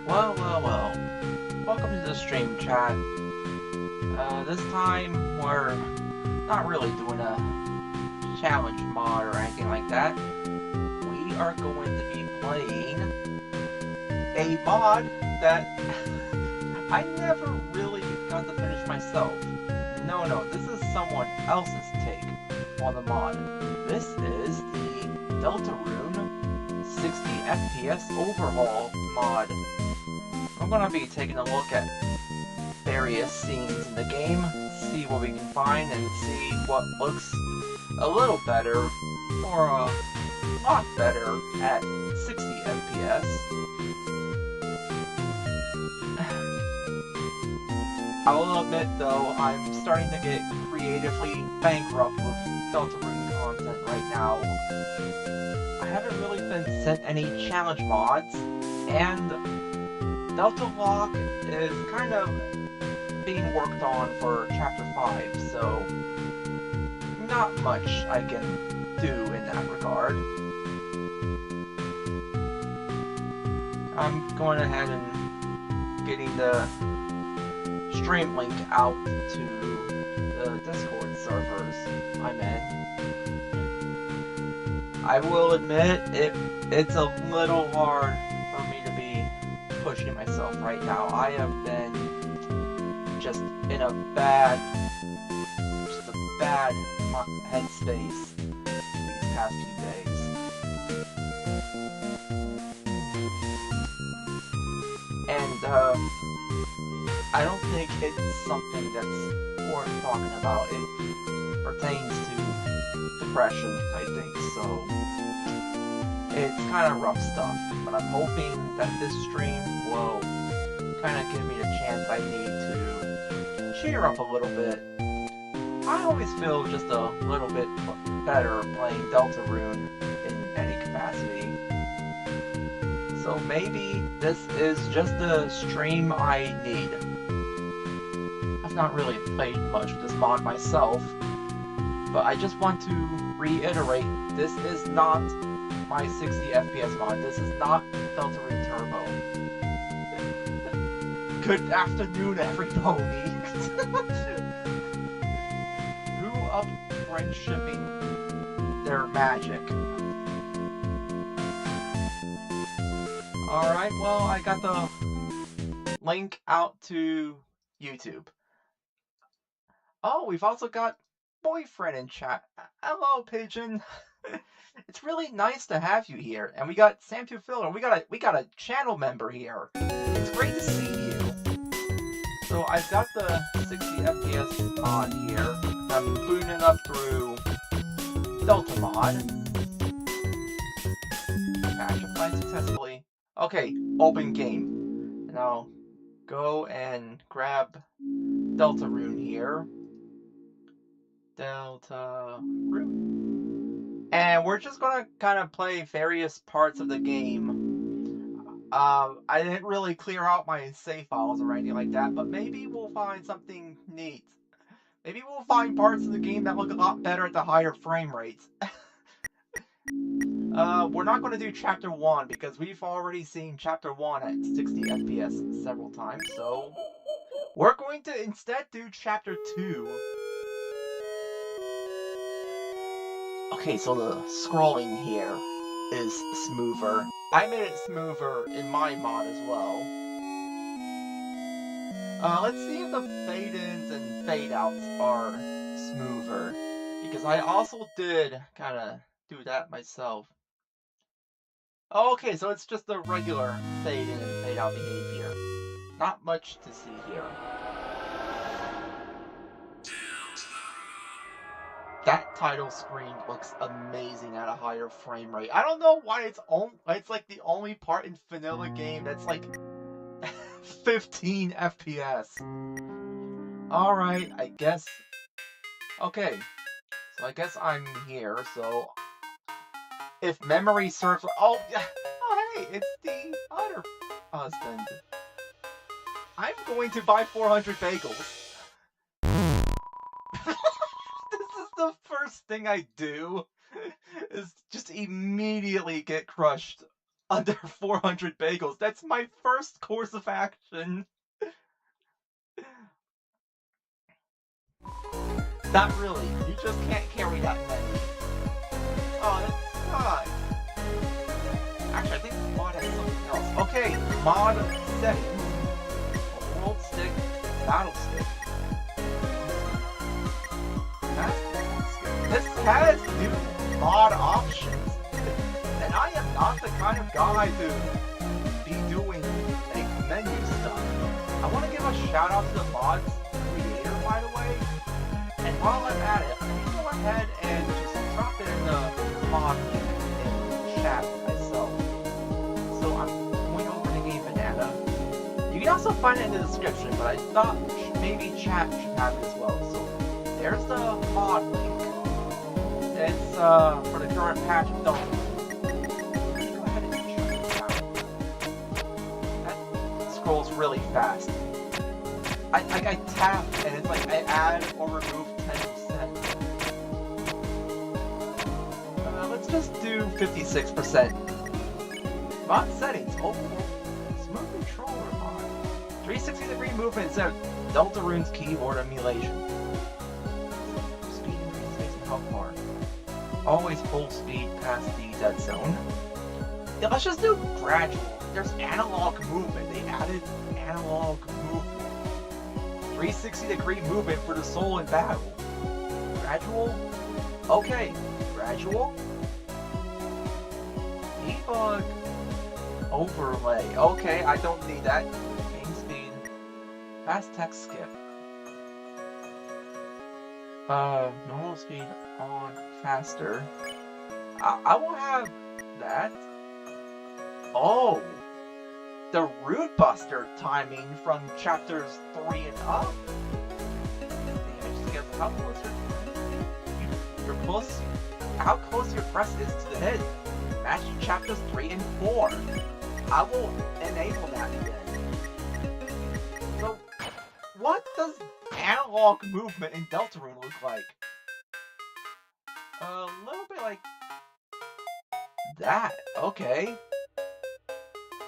Well. Welcome to the stream chat. This time we're not really doing a challenge mod or anything like that. We are going to be playing a mod that I never really got to finish myself. No, this is someone else's take on the mod. This is the Deltarune 60 FPS Overhaul mod. I'm going to be taking a look at various scenes in the game, see what we can find, and see what looks a little better, or a lot better, at 60 FPS. I will admit, though, I'm starting to get creatively bankrupt with Deltarune content right now. I haven't really been sent any challenge mods, and Delta Lock is kind of being worked on for Chapter 5, so not much I can do in that regard. I'm going ahead and getting the stream link out to the Discord servers I'm in. I will admit, it's a little hard for me to be pushing myself right now. I have been just in a bad headspace these past few days. And I don't think it's something that's worth talking about. It pertains to depression, I think, so it's kind of rough stuff, but I'm hoping that this stream will kind of give me the chance I need to cheer up a little bit. I always feel just a little bit better playing Deltarune in any capacity. So maybe this is just the stream I need. I've not really played much with this mod myself, but I just want to reiterate, this is not my 60 FPS mod. This is not Deltarune Turbo. Good afternoon, everybody. Who up friendshipping their magic? Alright, well, I got the link out to YouTube. Oh, we've also got Boyfriend in chat. Hello, Pigeon. It's really nice to have you here. And we got Sam2 Filler. We got a channel member here. It's great to see you. So I've got the 60 FPS mod here. I'm booting it up through Delta mod. Patch applied successfully. Okay, open game. Now go and grab Deltarune here. Deltarune. And we're just gonna kind of play various parts of the game. I didn't really clear out my save files or anything like that, but maybe we'll find something neat. Maybe we'll find parts of the game that look a lot better at the higher frame rates. We're not going to do Chapter 1 because we've already seen Chapter 1 at 60 FPS several times, so we're going to instead do Chapter 2. Okay, so the scrolling here is smoother. I made it smoother in my mod as well. Let's see if the fade-ins and fade-outs are smoother, because I also did kind of do that myself. Okay, so it's just the regular fade-in and fade-out behavior. Not much to see here. That title screen looks amazing at a higher frame rate. I don't know why it's like the only part in vanilla game that's like 15 FPS. Alright, I guess. Okay, so I guess I'm here, so if memory serves. Oh, hey, it's the other husband. I'm going to buy 400 bagels. This is the first thing I do, is just immediately get crushed under 400 bagels. That's my first course of action. Not really. You just can't carry that many. Oh, that sucks. Actually, I think the mod has something else. Okay, mod settings. World stick, battle stick. This has new mod options. And I am not the kind of guy to be doing like menu stuff. I want to give a shout out to the mod's creator, by the way. And while I'm at it, let me go ahead and just drop it in the mod link in chat myself. So I'm going over to Game Banana. You can also find it in the description, but I thought maybe chat should have it as well. So there's the mod link. It's for the current patch of Deltarune. Let's go ahead and check this out. That scrolls really fast. I tap and it's like I add or remove 10%. Let's just do 56%. Mod settings. Oh, smooth controller mod. 360-degree movement instead of Deltarune's keyboard emulation. Speed increase space and health bar. Always full speed past the dead zone. Yeah, let's just do gradual. There's analog movement. They added analog movement. 360-degree movement for the soul in battle. Gradual? Okay. Gradual? Debug. Overlay. Okay, I don't need that. Game speed. Fast text skip. Normal speed on faster. I will have that. Oh! The Root Buster timing from chapters 3 and up. Damage to get how close you're close. How close your press is to the hit. Match chapters 3 and 4. I will enable that then. So, what does analog movement in Deltarune look like? A little bit like that. Okay.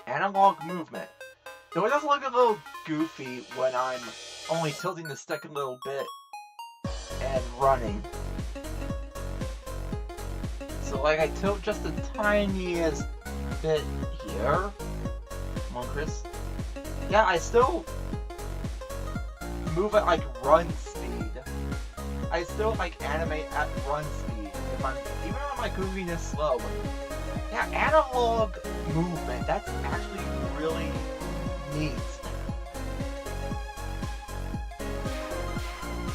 Analog movement. Though it does look a little goofy when I'm only tilting the stick a little bit and running. So like I tilt just the tiniest bit here. Come on, Chris. Yeah, I still move at like run speed. I still like animate at run speed. If I'm even on my goofiness slow. Yeah, analog movement. That's actually really neat.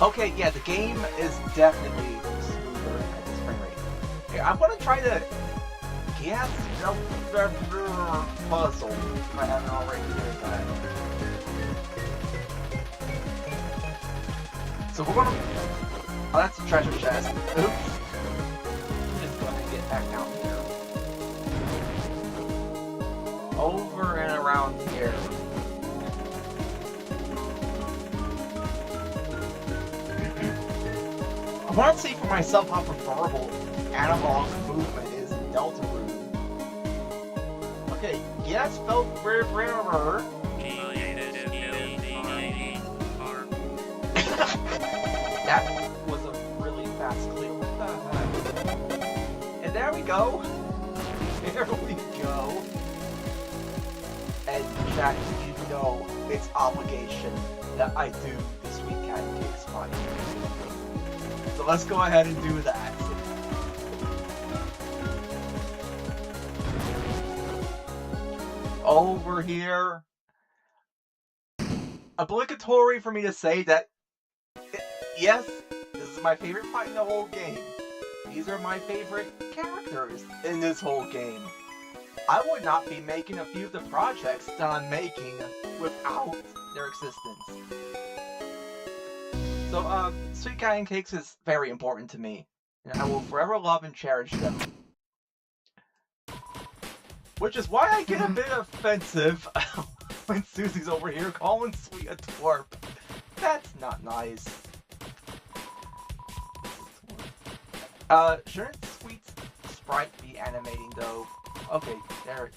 Okay, yeah, the game is definitely smoother at this frame rate. Okay, I'm gonna try to guess the puzzle if I haven't already done that. So we're gonna. Oh, that's a treasure chest. Oops. Just gonna get back down here. Over and around here. I want to see for myself how preferable analog movement is in Deltarune. Okay, yeah, spelled rarer. That was a really fast clear. What the heck? And there we go. There we go. And chat, you know it's obligation that I do the Sweet Cat and Cakes fight. So let's go ahead and do that. Over here. Obligatory for me to say that, yes, this is my favorite fight in the whole game. These are my favorite characters in this whole game. I would not be making a few of the projects that I'm making without their existence. So, Sweet Cat and Cakes is very important to me, and I will forever love and cherish them. Which is why I get a bit offensive when Susie's over here calling Sweet a twerp. That's not nice. Shouldn't Sweet's sprite be animating though? Okay, there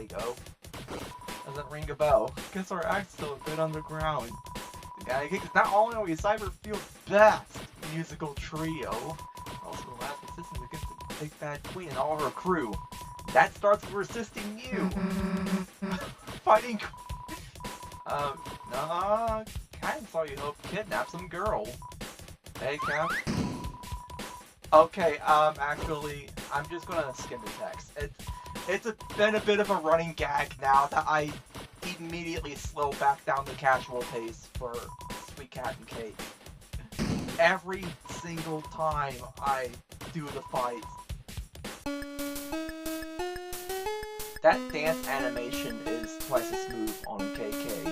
you go. Doesn't ring a bell. Guess our act's still a bit underground. Yeah, not only are we Cyberfield's best musical trio, we're also the last resistance against the big bad queen and all her crew. That starts with resisting you. Fighting. No, kind of saw you hope to kidnap some girl. Hey, Cap. Okay, actually, I'm just gonna skim the text. It's been a bit of a running gag now that I immediately slow back down the casual pace for Sweet Cat and Kate. Every single time I do the fight. That dance animation is twice as smooth on KK.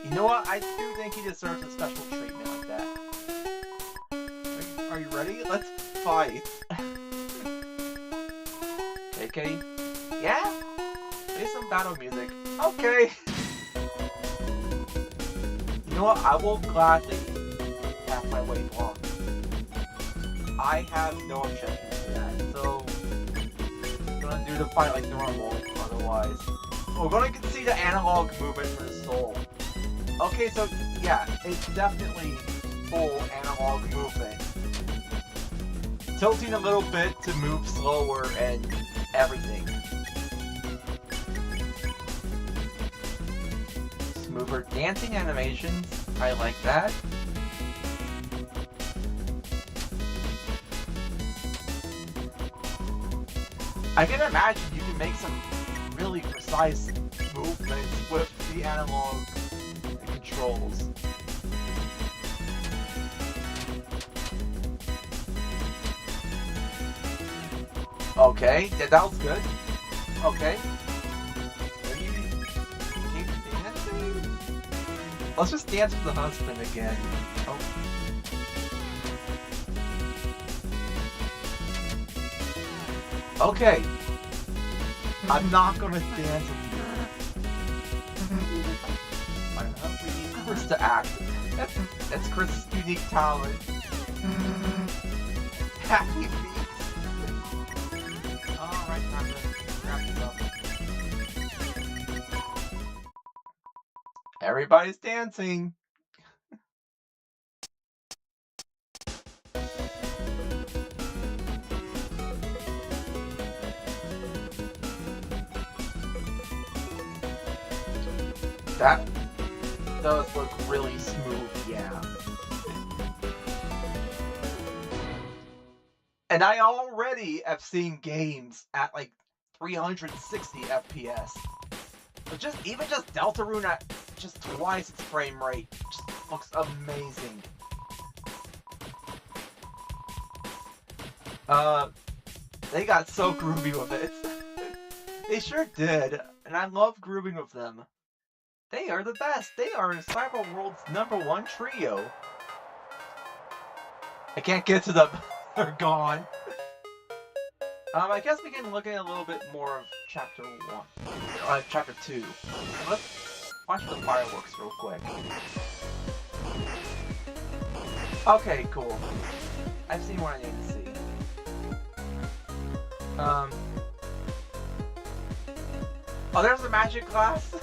You know what? I do think he deserves a special treatment like that. Are you ready? Let's fight. KK? Yeah? Play some battle music. Okay. You know what? I will gladly have my weight blocked. I have no objection to that. So, I'm gonna do the fight like normal. Otherwise, we're gonna see the analog movement for the soul. Okay, so yeah, it's definitely full analog movement. Tilting a little bit to move slower and everything. Smoother dancing animations. I like that. I can imagine you can make some really precise movements with the analog controls. Okay, yeah, that was good. Okay. Keep dancing? Let's just dance with the husband again. Oh. Okay. I'm not gonna dance with you. I don't know, we need Chris to act. That's Chris's unique talent. Happy feet. Alright, time to wrap this up. Everybody's dancing. That does look really smooth, yeah. And I already have seen games at like 360 FPS. But even just Deltarune at just twice its frame rate just looks amazing. They got so groovy with it. They sure did, and I love grooving with them. They are the best. They are Cyberworld's #1 trio. I can't get to them. They're gone. I guess we can look at a little bit more of Chapter 2. Let's watch the fireworks real quick. Okay, cool. I've seen what I need to see. Oh, there's the magic glass.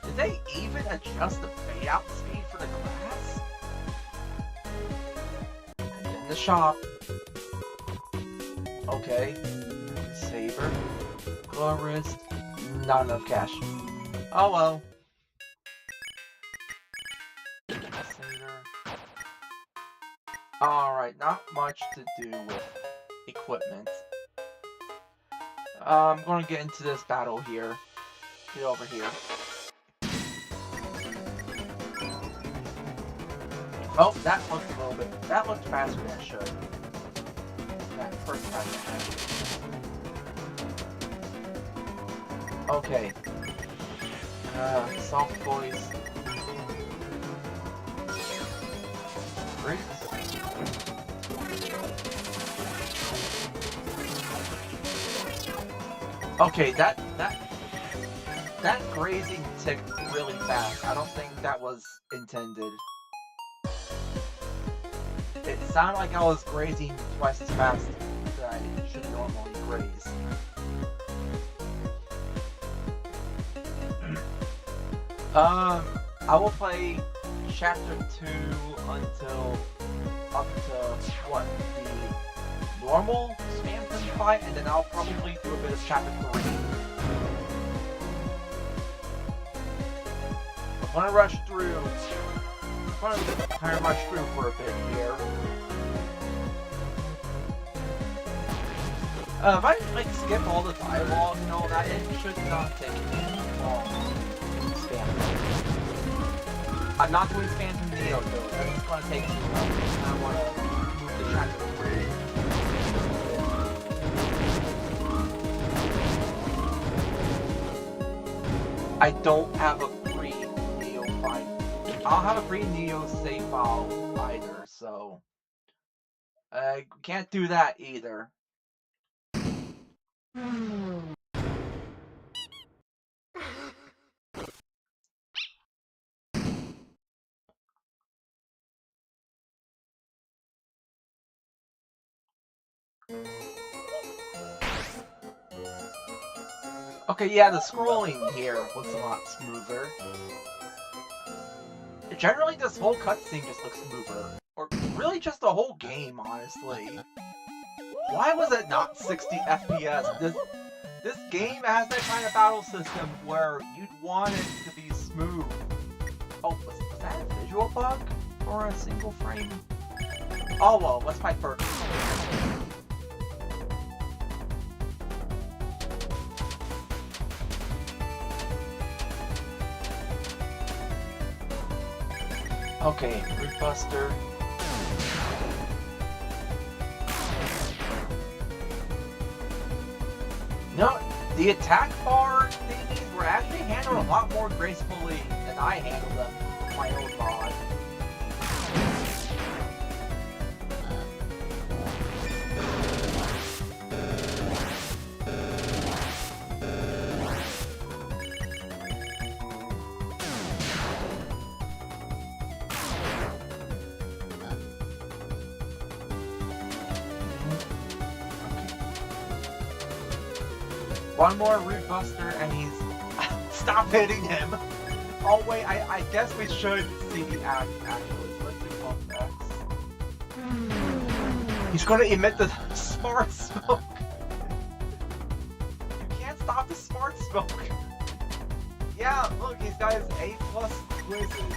Did they even adjust the fade out speed for the glass? And in the shop. Okay. Saber. Glow wrist. Not enough cash. Oh well. Saber. Alright, not much to do with equipment. I'm gonna get into this battle here. Get over here. Oh, that looked a little bit. That looked faster than it should. That first time it happened. Okay. Soft voice. Great. Okay, that grazing ticked really fast. I don't think that was intended. It sounded like I was grazing twice as fast that it should normally graze. I will play Chapter 2 until up to, what, the normal Spamton fight, and then I'll probably do a bit of Chapter 3. I'm gonna rush through. I'm gonna kind of rush through for a bit here. If I like skip all the dialogue and all that, it should not take long to spam. I'm not doing Phantom Neo though, that's gonna take too long. I wanna move the chapter 3. I don't have a free Neo file. I'll have a free Neo save file either, so can't do that either. Okay, yeah, the scrolling here looks a lot smoother. Generally, this whole cutscene just looks smoother. Or really just the whole game, honestly. Why was it not 60 FPS? This game has that kind of battle system where you'd want it to be smooth. Oh, was that a visual bug? Or a single frame? Oh well, let's fight first. Okay, Root Buster. No, the attack bar thingies were actually handled a lot more gracefully than I handled them with my own mod. One more Root Buster and he's... Stop hitting him! Oh wait, I guess we should see the act actually. Let's do Pump X. He's gonna emit the smart smoke! You can't stop the smart smoke! Yeah, look, he's got his A+ quizzes.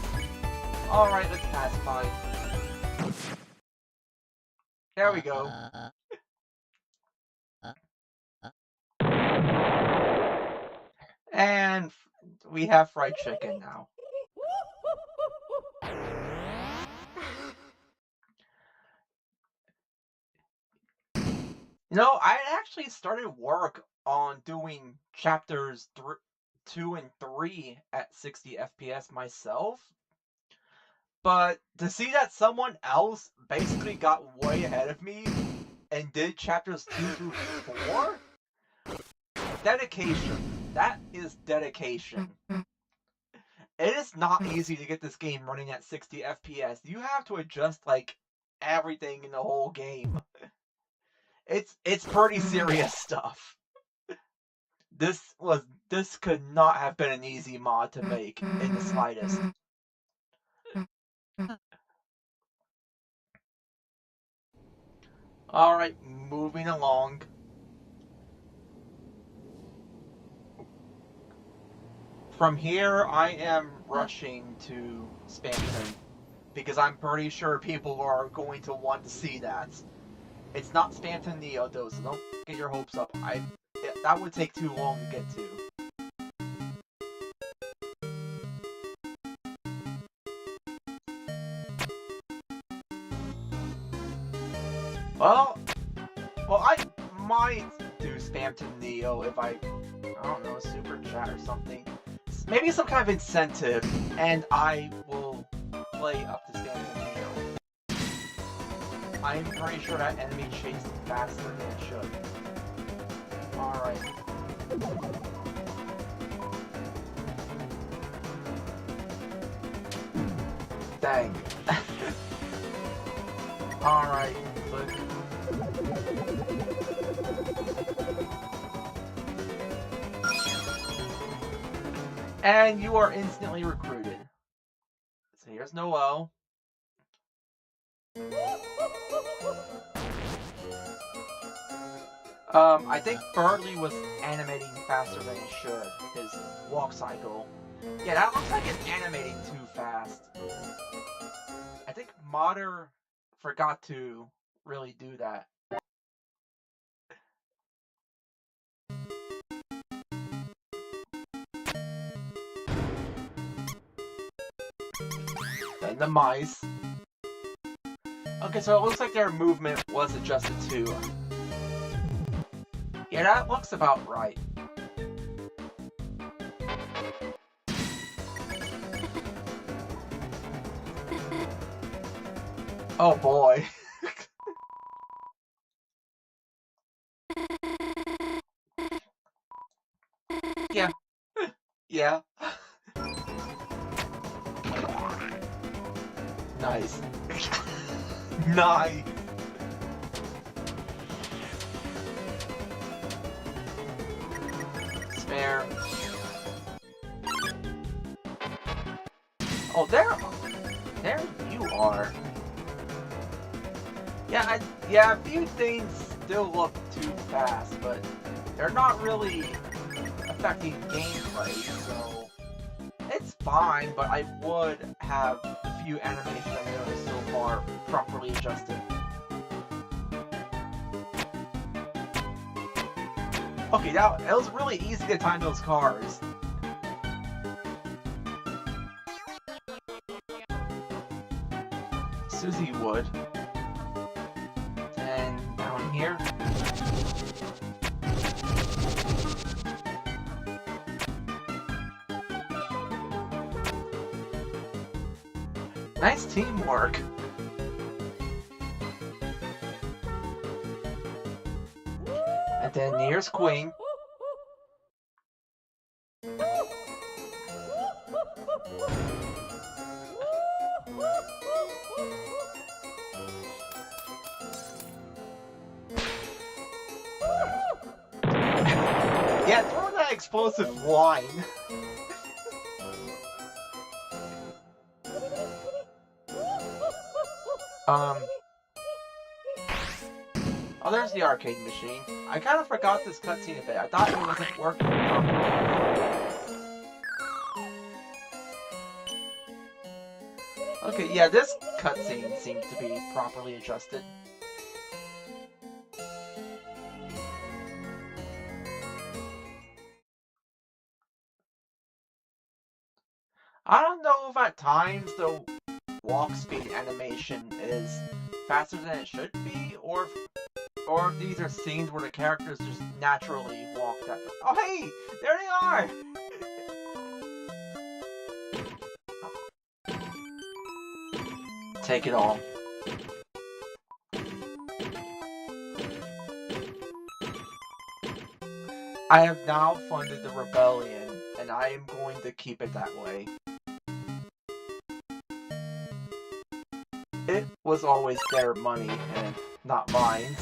Alright, let's pacify. There we go. And we have fried chicken now. You know, I actually started work on doing chapters 2 and 3 at 60 FPS myself. But to see that someone else basically got way ahead of me and did chapters 2 through 4? Dedication. That is dedication. It is not easy to get this game running at 60 FPS. You have to adjust, like, everything in the whole game. It's pretty serious stuff. This could not have been an easy mod to make in the slightest. Alright, moving along. From here, I am rushing to Spamton, because I'm pretty sure people are going to want to see that. It's not Spamton Neo though, so don't get your hopes up. That would take too long to get to. Well, I might do Spamton Neo if I don't know, super chat or something. Maybe some kind of incentive, and I will play up to Spamton Neo. I'm pretty sure that enemy chased faster than it should. Alright. Dang. Alright, look. And you are instantly recruited. So here's Noel. I think Birdley was animating faster than he should, his walk cycle. Yeah, that looks like it's animating too fast. I think Modder forgot to really do that. And the mice. Okay, so it looks like their movement was adjusted too. Yeah, that looks about right. Oh boy. Yeah. Yeah. Nice. Nice. Spare. Oh, there you are. Yeah, yeah, a few things still look too fast, but they're not really affecting gameplay, so it's fine, but I would have a few animations I've noticed so far properly adjusted. Okay, now it was really easy to time those cars. Susie would. And down here. Nice teamwork. And then here's Queen. Yeah, throw that explosive line. Oh, there's the arcade machine. I kind of forgot this cutscene a bit. I thought it wasn't working properly. Okay, yeah, this cutscene seems to be properly adjusted. I don't know if at times the walk speed animation is faster than it should be, or if these are scenes where the characters just naturally walk that. Oh hey, there they are. Take it all. I have now funded the rebellion, and I am going to keep it that way. It was always their money and not mine.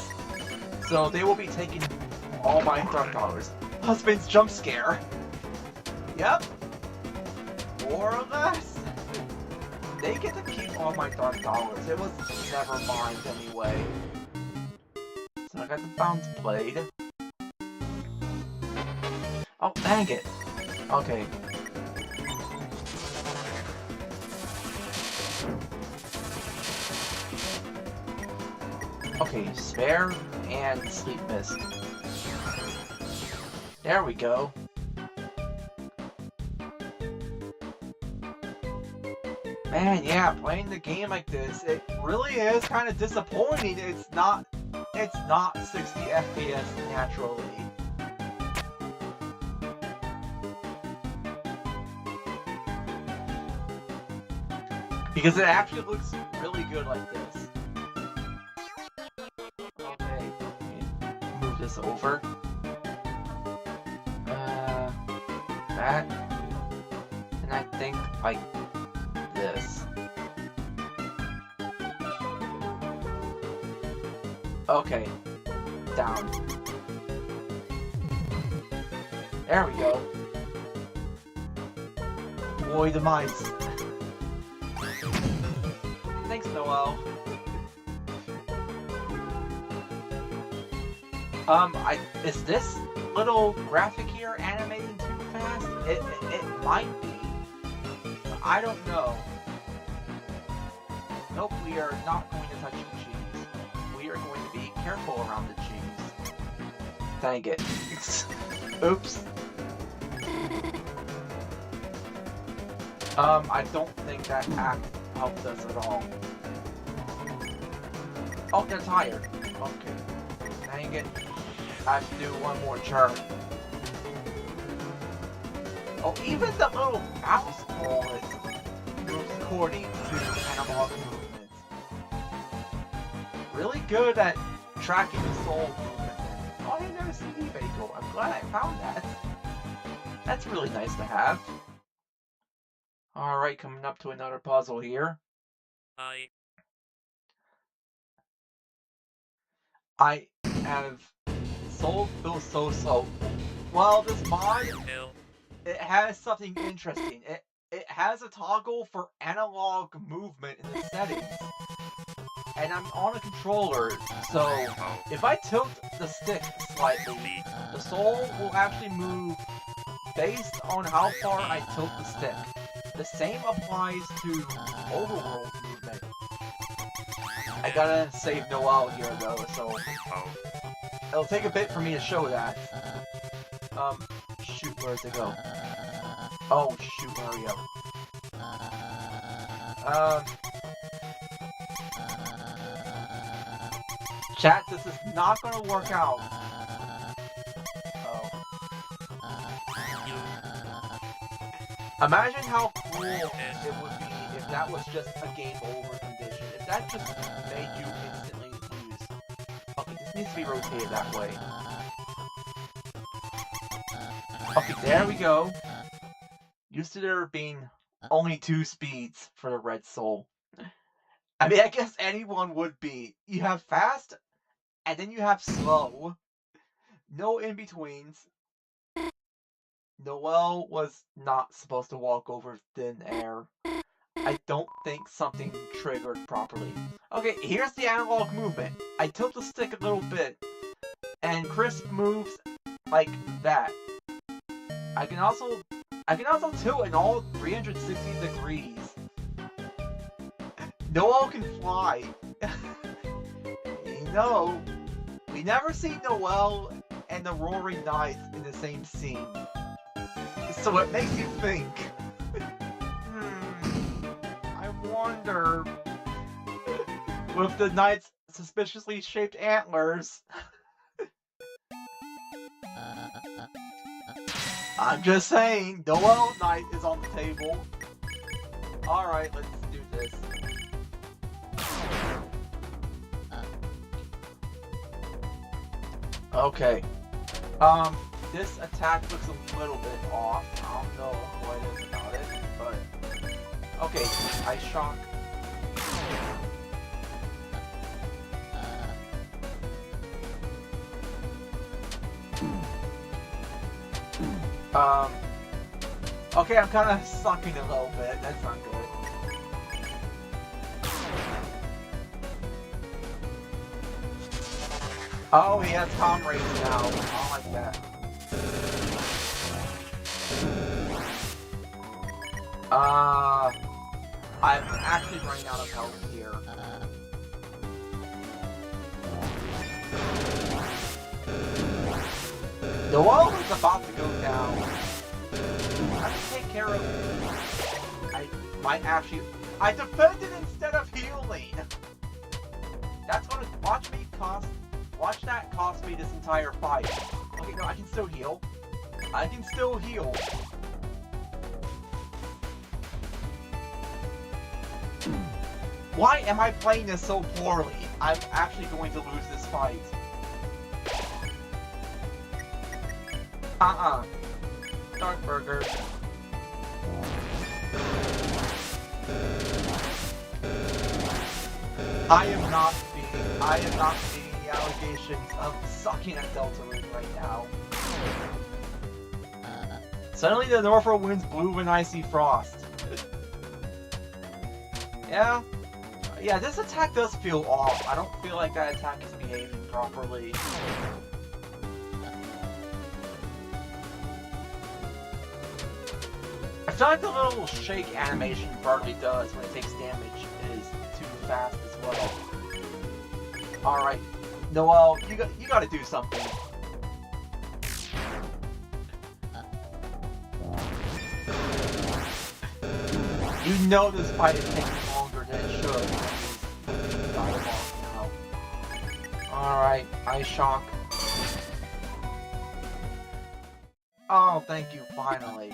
So they will be taking all my dark dollars. Husband's jump scare. Yep. More or less. They get to keep all my dark dollars. It was never mine anyway. So I got the bounce blade. Oh, dang it. Okay. Okay, spare and sleep mist. There we go. Man, yeah, playing the game like this, it really is kind of disappointing. It's not 60 FPS naturally. Because it actually looks really good like this. Okay, move this over. That. And I think like this. Okay, down. There we go. Avoid the mice. Thanks, Noel. Is this little graphic here animating too fast? It might be. I don't know. Nope, we are not going to touch the cheese. We are going to be careful around the cheese. Dang it. Oops. I don't think that act helped us at all. Oh, they're tired. Okay. Dang it. I have to do one more turn. Oh, even the little mouse ball moves according to analog movements. Really good at tracking the soul movement. Oh, I never seen Iiiiiit. I'm glad I found that. That's really nice to have. Alright, coming up to another puzzle here. I have sold those so. Well, this mod, it has something interesting. It has a toggle for analog movement in the settings. And I'm on a controller, so if I tilt the stick slightly, the soul will actually move based on how far I tilt the stick. The same applies to overworld movement. I gotta save Noel here though, so it'll take a bit for me to show that. Shoot, where'd it go? Oh, shoot, hurry up. Chat, this is not gonna work out. Oh. Imagine how cool it would be if that was just a game over condition. If that just made you instantly lose. Okay, this needs to be rotated that way. Okay, there we go. Used to there being only 2 speeds for the red soul. I mean, I guess anyone would be. You have fast, and then you have slow. No in-betweens. Noel was not supposed to walk over thin air. I don't think something triggered properly. Okay, here's the analog movement. I tilt the stick a little bit, and Crisp moves like that. I can also tilt in all 360 degrees. Noel can fly. You know, we never see Noel and the Roaring Knights in the same scene. So it makes you think. I wonder, with the Knight's suspiciously shaped antlers. I'm just saying, Noel Knight is on the table. Alright, let's do this. Okay. This attack looks a little bit off. I don't know what it is about it, but... Okay, Ice Shock. Okay, I'm kind of sucking a little bit. That's not good. Oh, he has comrades now. I don't like that. I'm actually running out of health here. Noel is about to go down. I can take care of him. I might actually... I defended instead of healing! That's gonna... Watch that cost me this entire fight. Okay, no, I can still heal. I can still heal. Why am I playing this so poorly? I'm actually going to lose this fight. Dark Burger. I am not being the allegations of sucking at Deltarune right now. Suddenly the Norfolk winds blew an icy frost. Yeah. Yeah, this attack does feel off. I don't feel like that attack is behaving properly. I feel like the little shake animation Bartley does when it takes damage is too fast as well. Alright, Noelle, you gotta do something. You know this fight is taking longer than it should. Alright, Ice Shock. Oh, thank you, finally.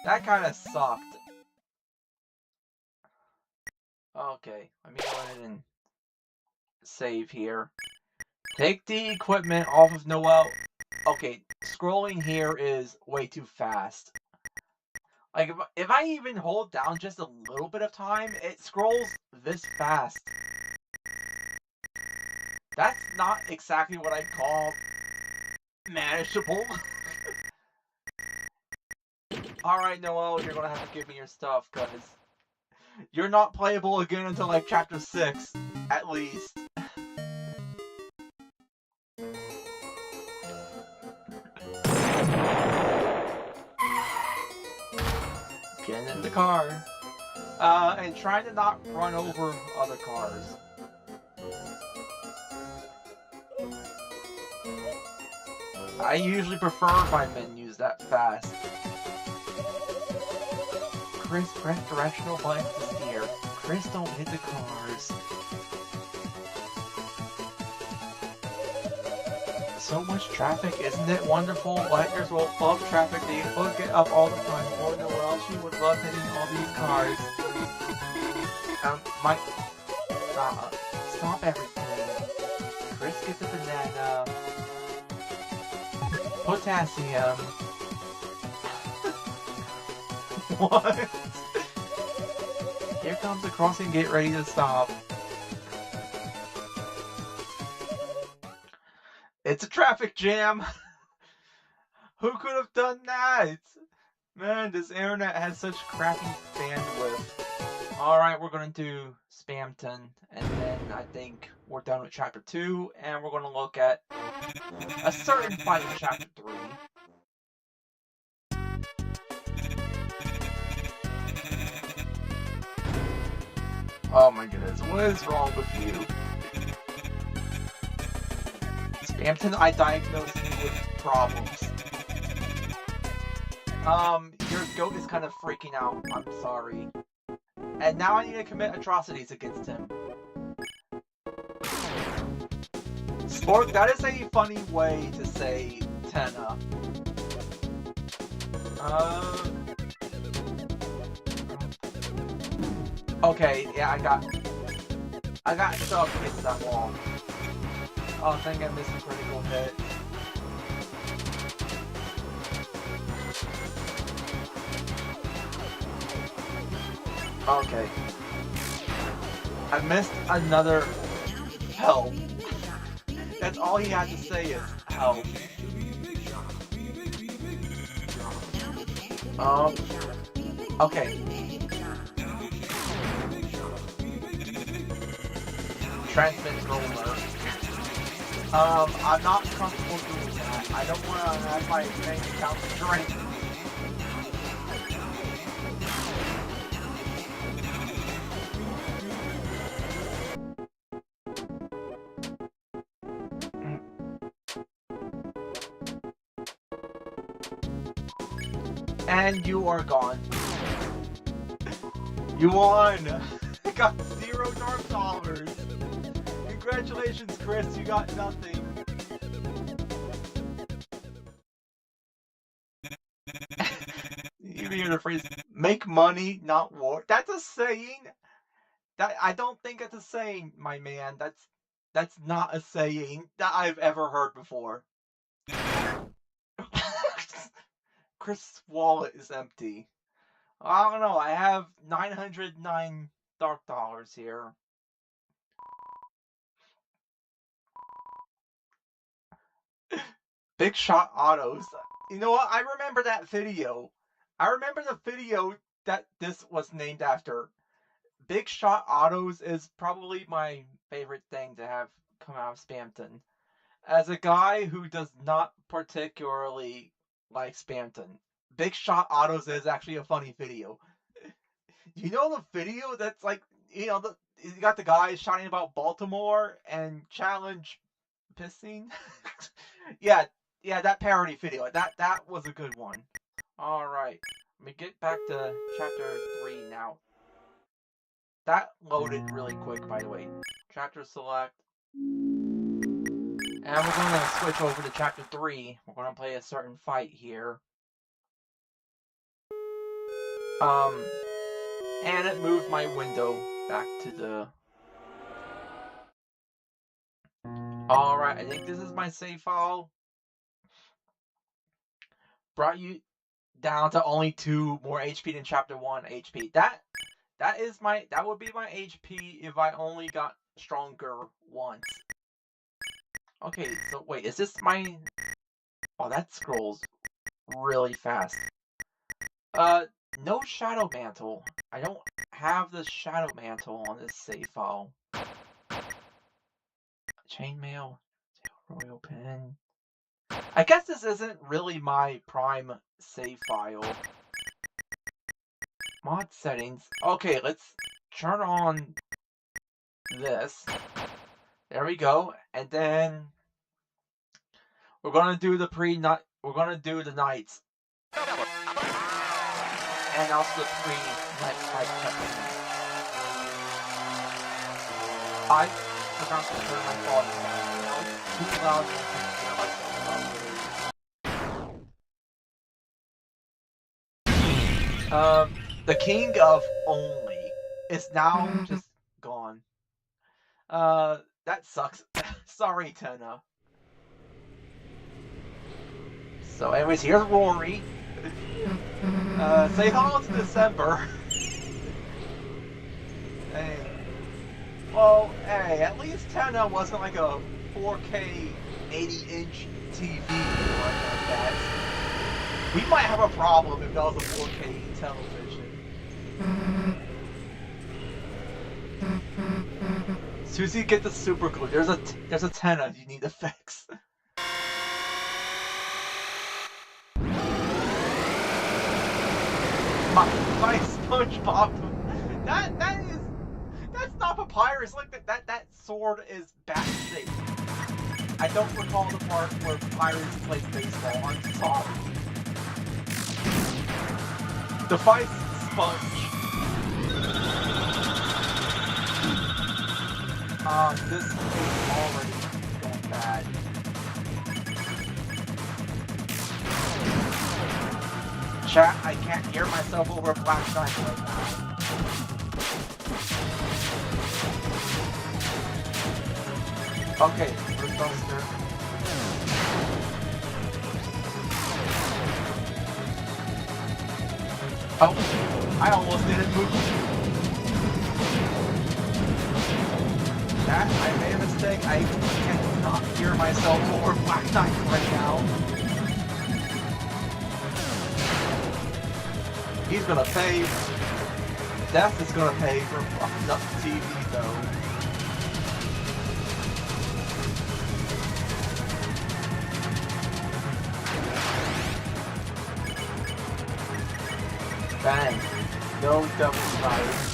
That kinda sucked. Okay, let me go ahead and save here. Take the equipment off of Noelle. Okay, scrolling here is way too fast. Like, if I even hold down just a little bit of time, it scrolls this fast. That's not exactly what I'd call manageable. Alright, Noelle, you're gonna have to give me your stuff, because you're not playable again until, like, Chapter 6, at least. Getting in the car. And trying to not run over other cars. I usually prefer my menus that fast. Chris, press directional buttons to steer. Chris, don't hit the cars. So much traffic, isn't it wonderful? Bikers will love traffic, they hook it up all the time. Or Noelle, she would love hitting all these cars. Stop everything. Chris, get the banana. Potassium. What? Here comes the crossing, get ready to stop. It's a traffic jam! Who could have done that? Man, this internet has such crappy bandwidth. Alright, we're gonna do Spamton, and then I think we're done with Chapter 2, and we're gonna look at a certain fight in Chapter 3. Oh my goodness, what is wrong with you? Spamton, I diagnosed you with problems. Your goat is kind of freaking out, I'm sorry. And now I need to commit atrocities against him. Spork, that is a funny way to say Tenna. Okay, yeah, I got stuck against that wall. Oh, I think I missed a critical hit. Okay. I missed another help. That's all he had to say is help. Okay. Transmit roller. I'm not comfortable doing that. I don't want to have my bank account drained. And you are gone. You won! Got $0 dollars. Congratulations, Chris, you got nothing. You hear the phrase, make money, not war. That's a saying. That I don't think it's a saying, my man. That's not a saying that I've ever heard before. Chris' wallet is empty. I don't know, I have 909 dark dollars here. Big Shot Autos. You know what? I remember that video. I remember the video that this was named after. Big Shot Autos is probably my favorite thing to have come out of Spamton. As a guy who does not particularly like Spamton, Big Shot Autos is actually a funny video. You know the video that's like, you got the guy shouting about Baltimore and challenge pissing? Yeah, yeah, that parody video. That was a good one. All right, let me get back to chapter 3 now. That loaded really quick, by the way. Chapter select. And we're going to switch over to chapter 3. We're going to play a certain fight here. And it moved my window back to the... Alright, I think this is my save file. Brought you down to only 2 more HP than chapter 1 HP. That would be my HP if I only got stronger once. Okay, so wait, is this my... Oh, that scrolls really fast. No Shadow Mantle. I don't have the Shadow Mantle on this save file. Chainmail. Royal Pen. I guess this isn't really my prime save file. Mod settings. Okay, let's turn on this. There we go. And then we're gonna do the we're gonna do the nights. And also the pre-night fight cutscene. I forgot to turn my volume down. It's too loud to hear myself. The king of only is now just gone. That sucks. Sorry, Tenna. So anyways, here's Rory. Say hello to December. Hey. Well, hey, at least Tenna wasn't like a 4K 80-inch TV or like that. We might have a problem if that was a 4K television. Susie, get the super glue. There's a Tenna you need to fix. My SpongeBob. That's not papyrus. Look, that sword is bat shaped. I don't recall the part where Papyrus played baseball. I'm sorry. Defice Sponge. This is already going bad. Chat, I can't hear myself over Black Knight right now. Okay, Rootbuster. Oh, I almost didn't move. That, I made a mistake. I cannot hear myself over Black Knight right now. He's gonna pay. Death is gonna pay for fucking up the TV though. Bang. No double strikes.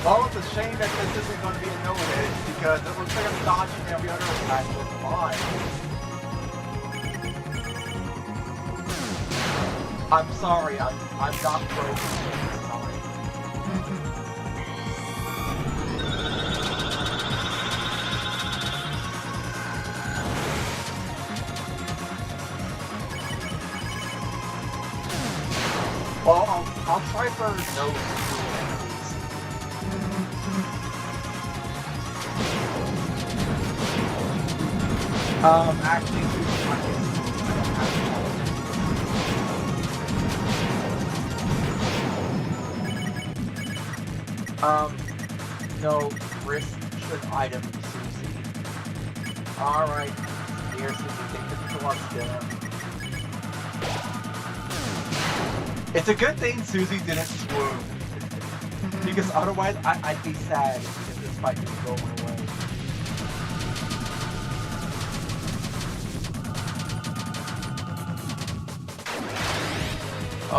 Well, it's a shame that this isn't going to be a no hit because it looks like I'm dodging every other attack with fine. I'm sorry, I'm not broken this time. Well, I'll try for no enemies. Actually, I don't have no risk should item Susie. Alright, here Susie, take the deluxe dinner. It's a good thing Susie didn't swoon. Because otherwise, I'd be sad if this fight didn't go my way.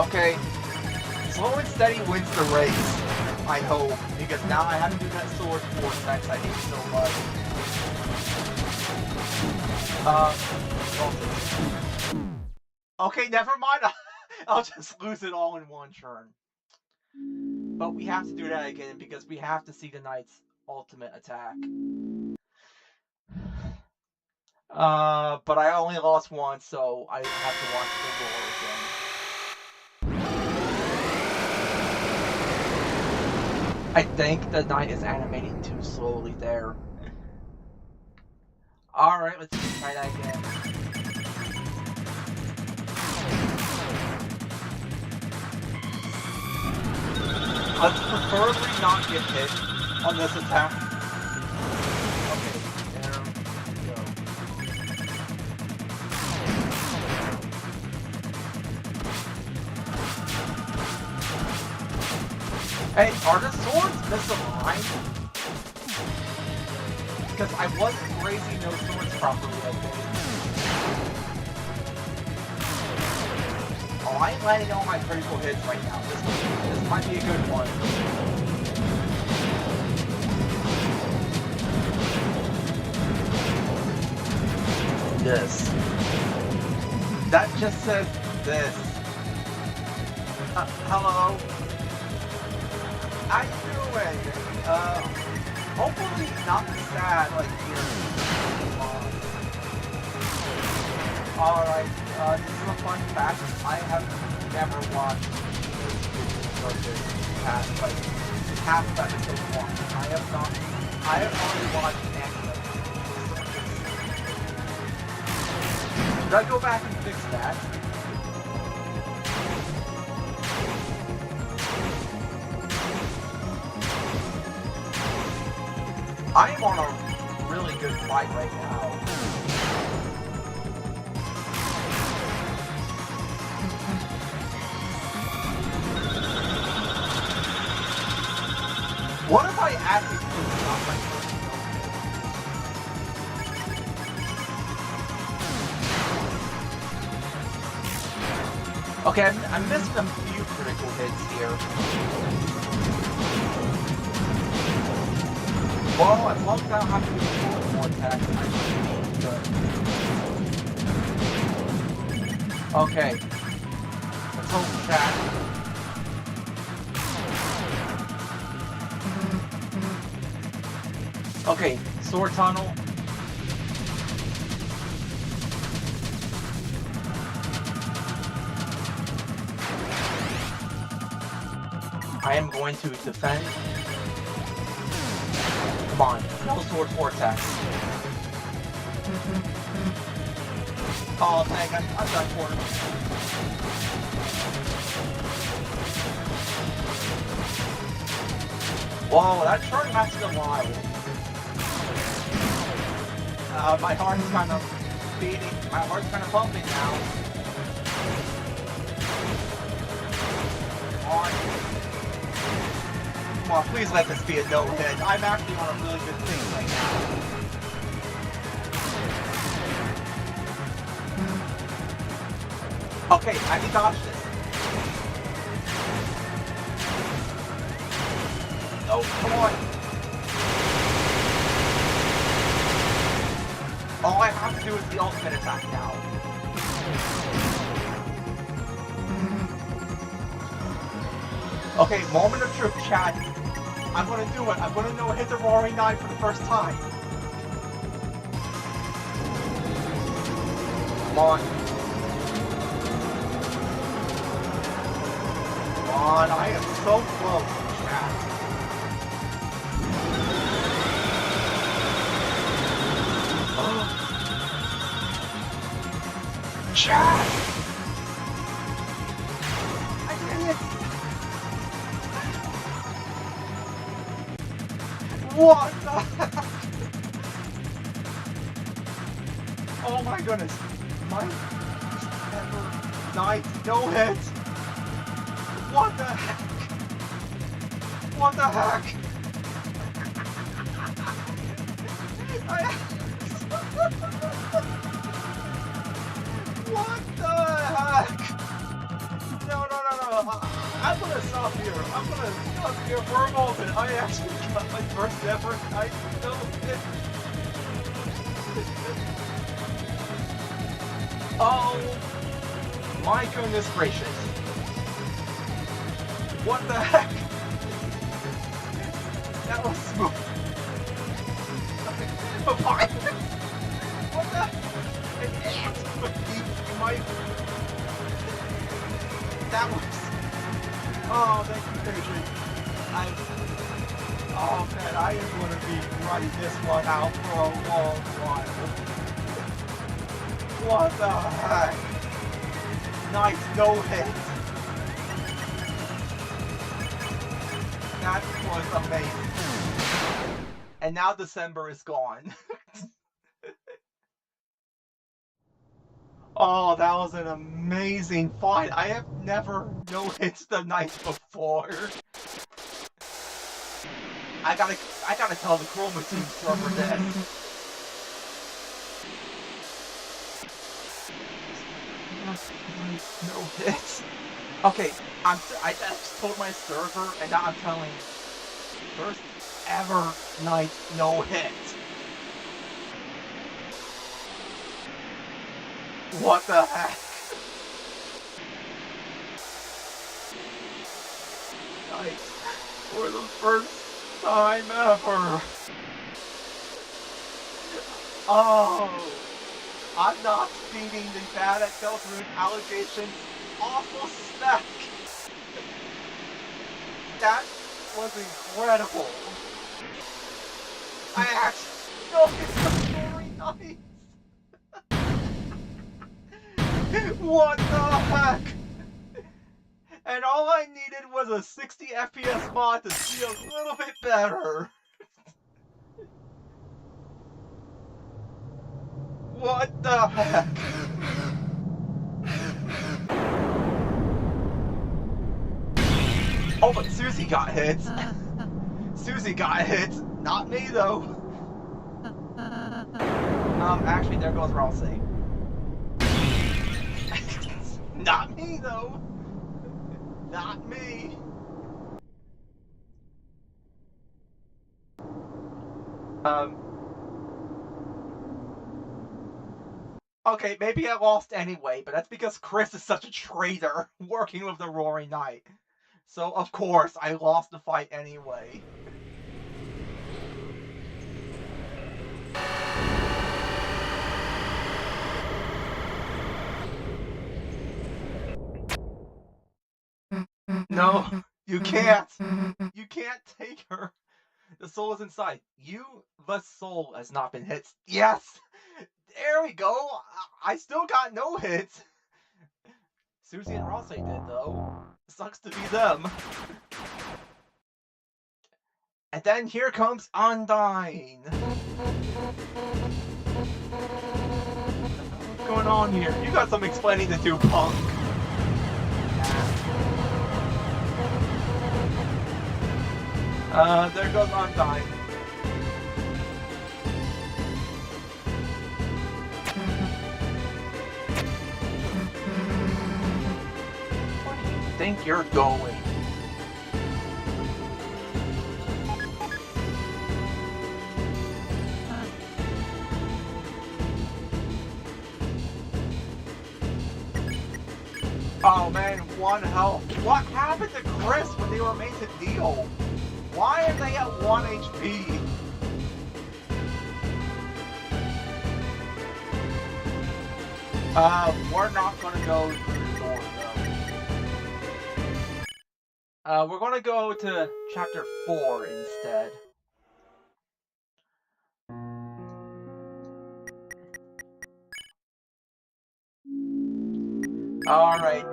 Okay. Slow and steady wins the race, I hope. Because now I have to do that sword vortex I hate so much. Okay, never mind. I'll just lose it all in one turn. But we have to do that again because we have to see the knight's ultimate attack. But I only lost once, so I have to watch the lore again. I think the knight is animating too slowly there. Alright, let's try that again. Let's preferably not get hit on this attack. Okay, there we go. Hey, are the swords misaligned? Because I wasn't raising those swords properly, I think. Oh, I ain't landing all my critical hits right now. This might be a good one. This. That just says this. Hello? How you doing? Hopefully not sad like here. Alright, this is a fun fact. I have never watched this past, like, half of episode 1. I have only watched anime. Should I go back and fix that? I am on a really good fight right now. What if I actually put on my first kill? Okay, I'm missing a few critical hits here. Well, as long as I don't have to do sword more attacks, I should be good. Okay. Let's hope chat. Okay, sword tunnel. I am going to defend. Come on, no sword vortex. Oh, dang, I'm done for it. Whoa, that turn lasted a while. My heart is kind of beating. My heart's kind of pumping now. Come on, please let this be a no-hit. I'm actually on a really good thing right now. Okay, I can dodge this. No, come on. All I have to do is the ultimate attack now. Okay, moment of truth, chat. I'm gonna do it. I'm gonna know hit the roaring knife for the first time. Come on. Come on, I am so close, chat. Chat! I did it! What the heck? Oh my goodness. My first ever night, no hit. What the heck? What the heck? What the heck? No. I'm gonna stop here. I'm gonna stop here for a moment. I actually got my first ever night no hit. Oh my goodness gracious. What the heck? That was smooth. What the? An ant? That was... Oh, thank you, Patriot. Oh man, I am going to be writing this one out for a long while. What the heck? Nice no hit. That was amazing. And now December is gone. Oh, that was an amazing fight. I have never no-hit the night before. I gotta tell the Chroma team server this. No hits. Okay, I just told my server, and now I'm telling you, first ever night no hit. What the heck? Nice. For the first time ever. Oh, I'm not beating the bad at Deltarune allegation awful spec. That was incredible. I actually know it's very nice. What the heck? And all I needed was a 60 FPS mod to see a little bit better. What the heck? Oh, but Susie got hit. Susie got hit. Not me, though. Actually, there goes Ralsei. Not me, though. Not me. Okay, maybe I lost anyway, but that's because Chris is such a traitor working with the Roaring Knight. So, of course, I lost the fight anyway. No, you can't. You can't take her. The soul is inside. You, the soul, has not been hit. Yes! There we go. I still got no hits. Susie and Ralsei did, though. Sucks to be them. And then here comes Undyne. What's going on here? You got some explaining to do, punk. There goes Undyne. Where do you think you're going? Oh man, 1 health. What happened to Chris when they were made to deal? Why are they at 1 HP? We're not gonna go through the door though. We're gonna go to chapter 4 instead. Alright.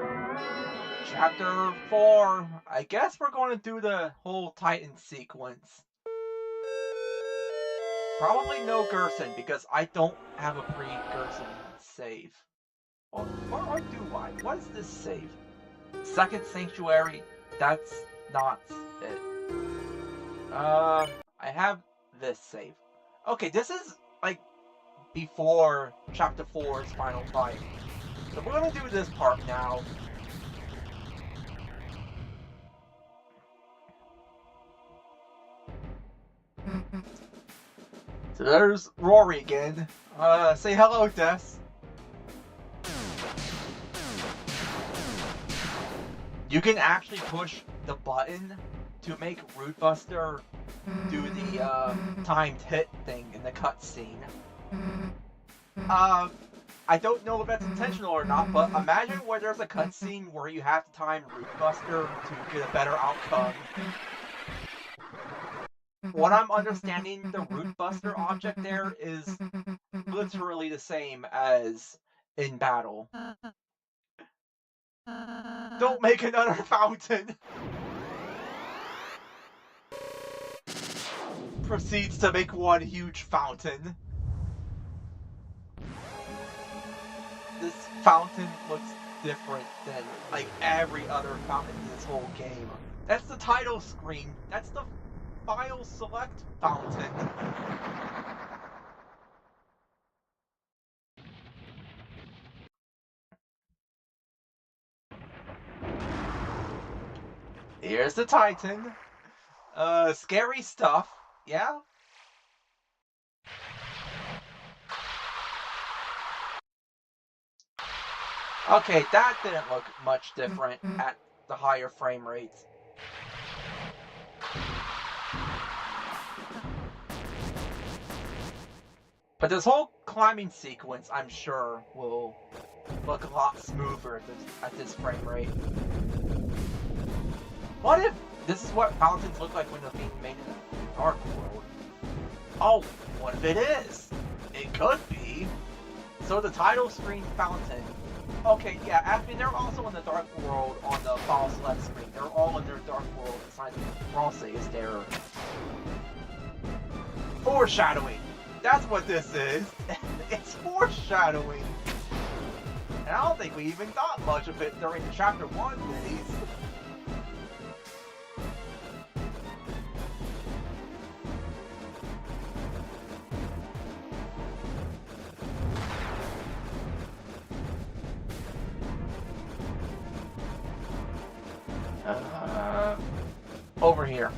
Chapter 4. I guess we're going to do the whole Titan sequence. Probably no Gerson, because I don't have a pre-Gerson save. Or do I? What is this save? Second Sanctuary, that's not it. I have this save. Okay, this is like before Chapter 4's final fight. So we're gonna do this part now. So there's Rory again. Say hello, Des. You can actually push the button to make Root Buster do the timed hit thing in the cutscene. I don't know if that's intentional or not, but imagine where there's a cutscene where you have to time Root Buster to get a better outcome. What I'm understanding, the Root Buster object there is literally the same as in battle. Don't make another fountain! Proceeds to make one huge fountain. This fountain looks different than like every other fountain in this whole game. That's the title screen. That's the file select fountain. Here's the Titan. Scary stuff. Yeah? Okay, that didn't look much different at the higher frame rates. But this whole climbing sequence, I'm sure, will look a lot smoother at this frame rate. What if this is what fountains look like when they're being made in a dark world? Oh, what if it is? It could be. So the title screen fountain. Okay, yeah, actually they're also in the dark world on the file select screen. They're all in their dark world besides Rossi is there. Foreshadowing. That's what this is. It's foreshadowing. And I don't think we even thought much of it during the Chapter 1 days. Over here.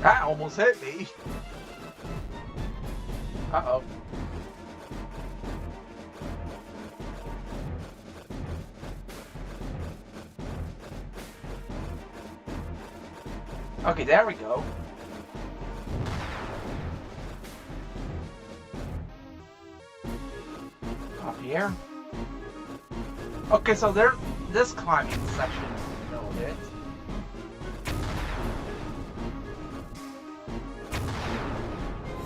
That almost hit me. Uh-oh. Okay, there we go. Up here. Okay, so there, this climbing section is no hit.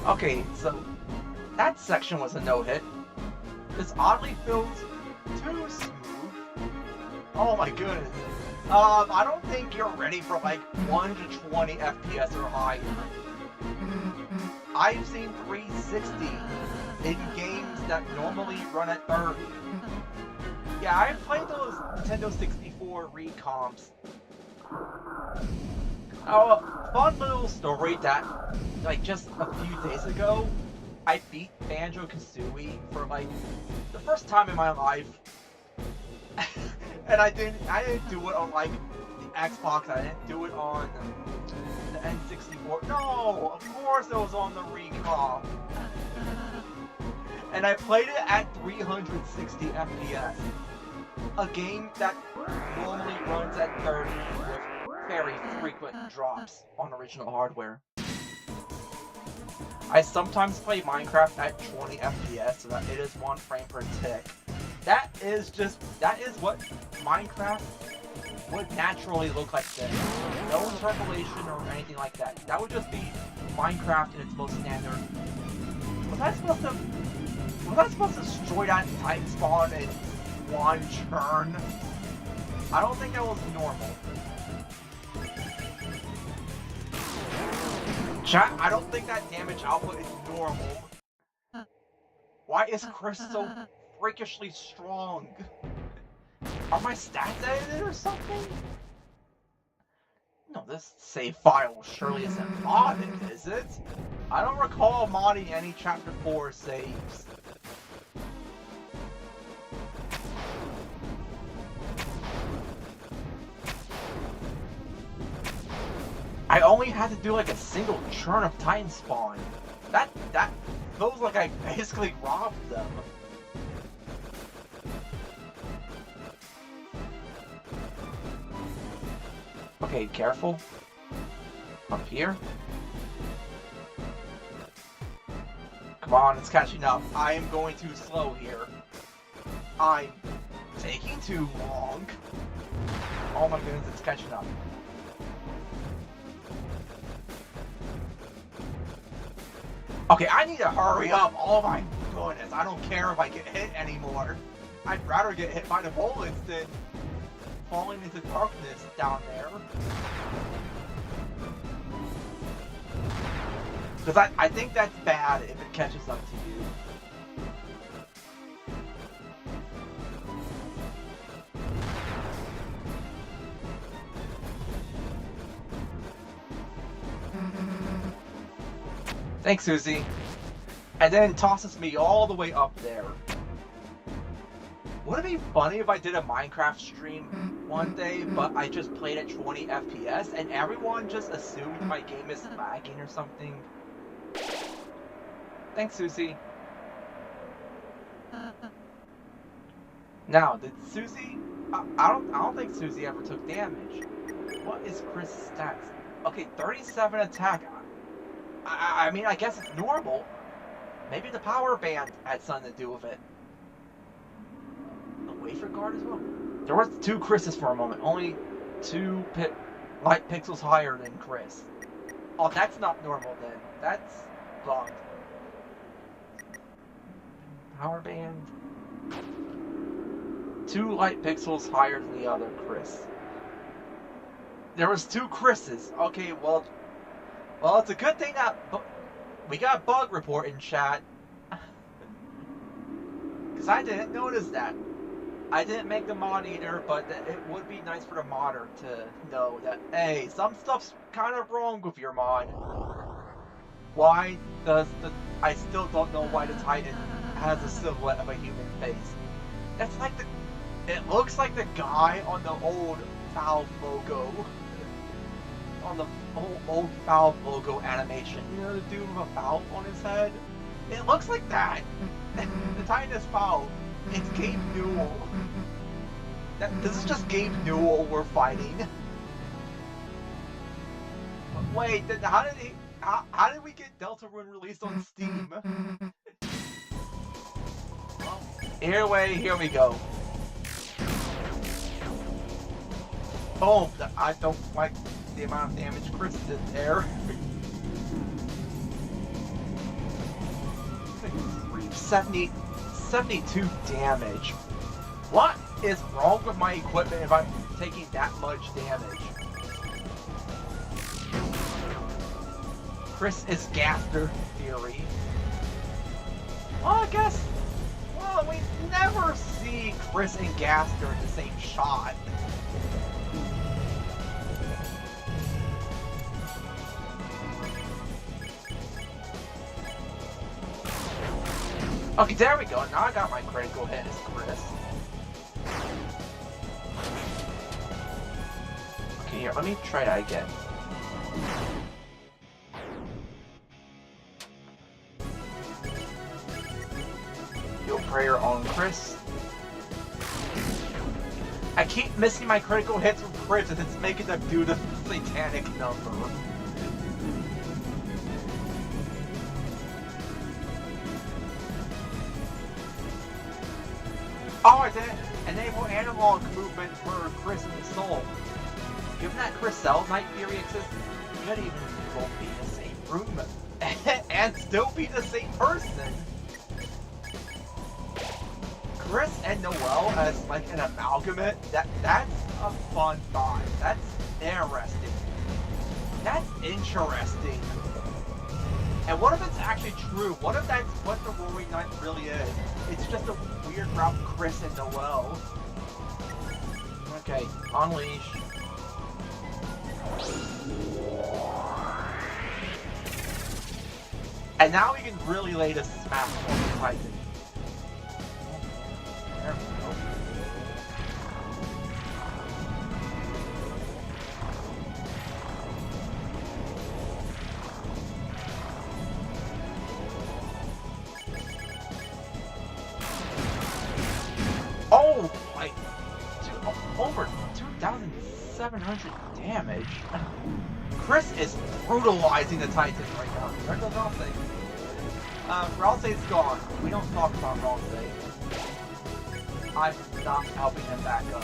Okay, so that section was a no-hit. This oddly feels too smooth. Oh my goodness. I don't think you're ready for like 1 to 20 FPS or higher. I've seen 360 in games that normally run at 30. Yeah, I've played those Nintendo 64 recomps. Oh, fun little story that, like, just a few days ago, I beat Banjo-Kazooie for, like, the first time in my life. And I didn't do it on, like, the Xbox, I didn't do it on the N64. No, of course it was on the recomp. And I played it at 360 FPS. A game that normally runs at 30 with very frequent drops on original hardware. I sometimes play Minecraft at 20 FPS so that it is 1 frame per tick. That is what Minecraft would naturally look like this. No interpolation or anything like that. That would just be Minecraft in its most standard. Was I supposed to destroy that Titan spawn in one turn? I don't think that was normal. Chat, I don't think that damage output is normal. Why is Chris so freakishly strong? Are my stats edited or something? No, this save file surely isn't modded, is it? I don't recall modding any Chapter 4 saves. I only had to do like a single churn of Titan spawn. That feels like I basically robbed them. Okay, careful. Up here. Come on, it's catching up. I am going too slow here. I'm taking too long. Oh my goodness, it's catching up. Okay, I need to hurry up. Oh my goodness, I don't care if I get hit anymore. I'd rather get hit by the bullets than falling into darkness down there. Because I think that's bad if it catches up to you. Thanks, Susie. And then tosses me all the way up there. Would it be funny if I did a Minecraft stream one day, but I just played at 20 FPS and everyone just assumed my game is lagging or something? Thanks, Susie. Now, did Susie... I don't think Susie ever took damage. What is Chris' stats? Okay, 37 attack. I mean, I guess it's normal. Maybe the power band had something to do with it. The wafer guard as well. There was 2 Chris's for a moment. Only 2 light pixels higher than Chris. Oh, that's not normal then. That's bugged. Power band. 2 light pixels higher than the other Chris. There was 2 Chris's. Okay, well, it's a good thing that we got a bug report in chat. Because I didn't notice that. I didn't make the mod either, but it would be nice for the modder to know that, hey, some stuff's kind of wrong with your mod. Why does I still don't know why the Titan has a silhouette of a human face. That's like it looks like the guy on the old Valve logo. On the old Valve logo animation. You know, the dude with a valve on his head? It looks like that. The Titan is Valve. It's Gabe Newell. This is just Gabe Newell we're fighting. Wait, how did we get Deltarune released on Steam? Well, here we go. Oh, I don't like the amount of damage Chris did there. 72 damage. What is wrong with my equipment if I'm taking that much damage? Chris is Gaster Theory. Well, I guess... Well, we never see Chris and Gaster in the same shot. Okay, there we go. Now I got my critical hit as Chris. Okay, here, let me try that again. Heal prayer on Chris. I keep missing my critical hits with Chris and it's making them do the satanic number. Oh, I did enable analog movement for Chris and the Soul. Given that Chris Cell Night Fury exists, you could even both be in the same room and still be the same person. Chris and Noelle as like an amalgamate, that's a fun thought. That's interesting. That's interesting. And what if it's actually true? What if that's what the Roaring Knight really is? It's just a weird Ralph, Chris, and Noel. Okay, unleash. And now we can really lay the smack on the Titan. There we go. Oh, like over 2,700 damage. Chris is brutalizing the Titan right now. There goes Ralsei. Ralsei's gone. We don't talk about Ralsei. I'm not helping him back up.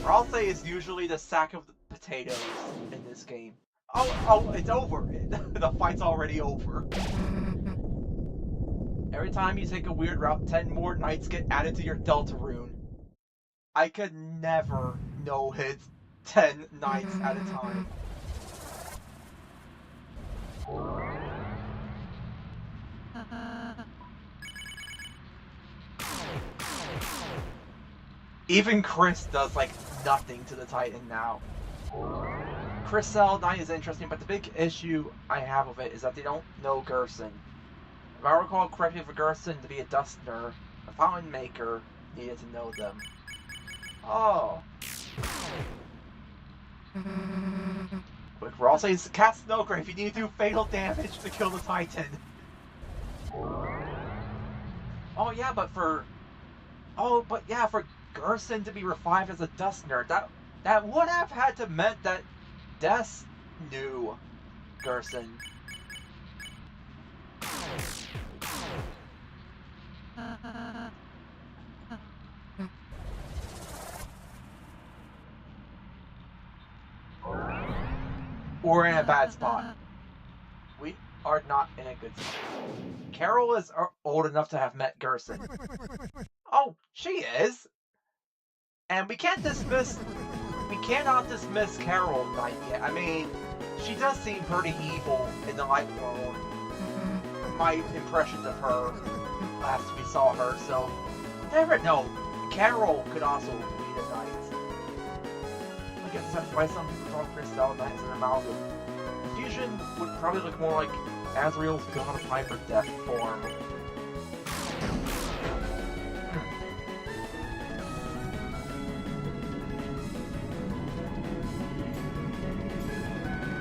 Ralsei is usually the sack of the potatoes in this game. Oh, it's over. The fight's already over. Every time you take a weird route, 10 more knights get added to your Deltarune. I could never no-hit 10 knights at a time. Even Chris does like nothing to the Titan now. Chris Cell Knight is interesting, but the big issue I have with it is that they don't know Gerson. If I recall correctly, for Gerson to be a Dustner, a Fountain Maker needed to know them. Oh. Quick, Ralsei's cast Snowgrave. You need to do fatal damage to kill the Titan. Oh yeah, but for Gerson to be revived as a Dustner, that would have had to meant that Des knew Gerson. We're in a bad spot. We are not in a good spot. Carol is old enough to have met Gerson. Oh, she is. And we cannot dismiss Carol Knight yet. I mean, she does seem pretty evil in the light world. My impressions of her last we saw her, so never know. Carol could also be a knight. I guess that's why some people call Crystal Knight as an amalgam. Fusion would probably look more like Azrael's God of Hyper Death form.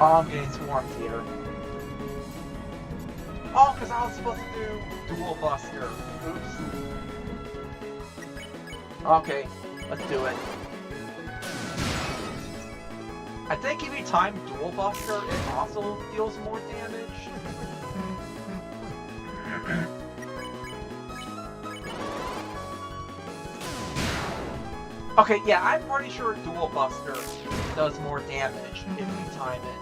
Oh, I'm getting swarmed here. Oh, because I was supposed to do Dual Buster. Oops. Okay, let's do it. I think if you time Dual Buster, it also deals more damage. Okay, yeah, I'm pretty sure Dual Buster does more damage if you time it.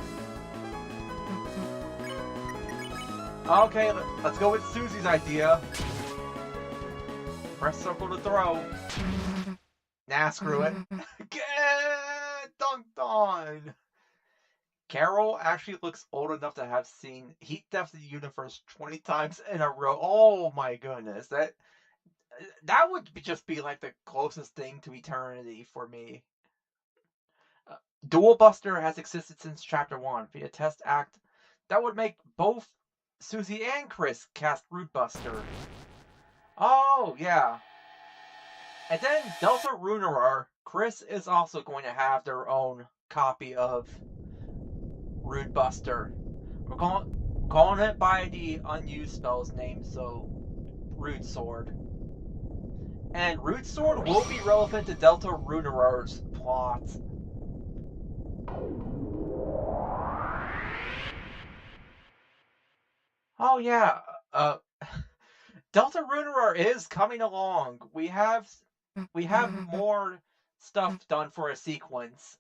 Okay, let's go with Susie's idea. Press circle to throw. Nah, screw it. Get dunked on! Carol actually looks old enough to have seen Heat Death of the Universe 20 times in a row. Oh my goodness, that would just be like the closest thing to eternity for me. Dual Buster has existed since Chapter 1 via Test Act. That would make both Susie and Chris cast Root Buster. Oh, yeah. And then Deltarune, Chris is also going to have their own copy of Root Buster. We're calling it by the unused spell's name, so Root Sword. And Root Sword will be relevant to Deltarune's plot. Oh yeah, Deltarune is coming along. We have more stuff done for a sequence.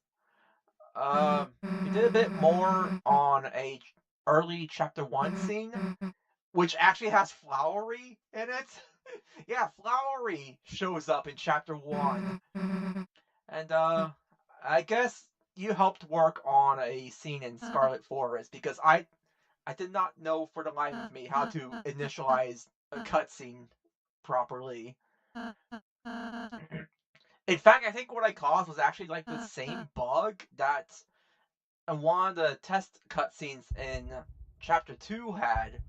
We did a bit more on a early Chapter 1 scene, which actually has Flowery in it. Yeah, Flowery shows up in Chapter 1. And I guess you helped work on a scene in Scarlet Forest because I did not know for the life of me how to initialize a cutscene properly. In fact, I think what I caused was actually like the same bug that one of the test cutscenes in Chapter 2 had,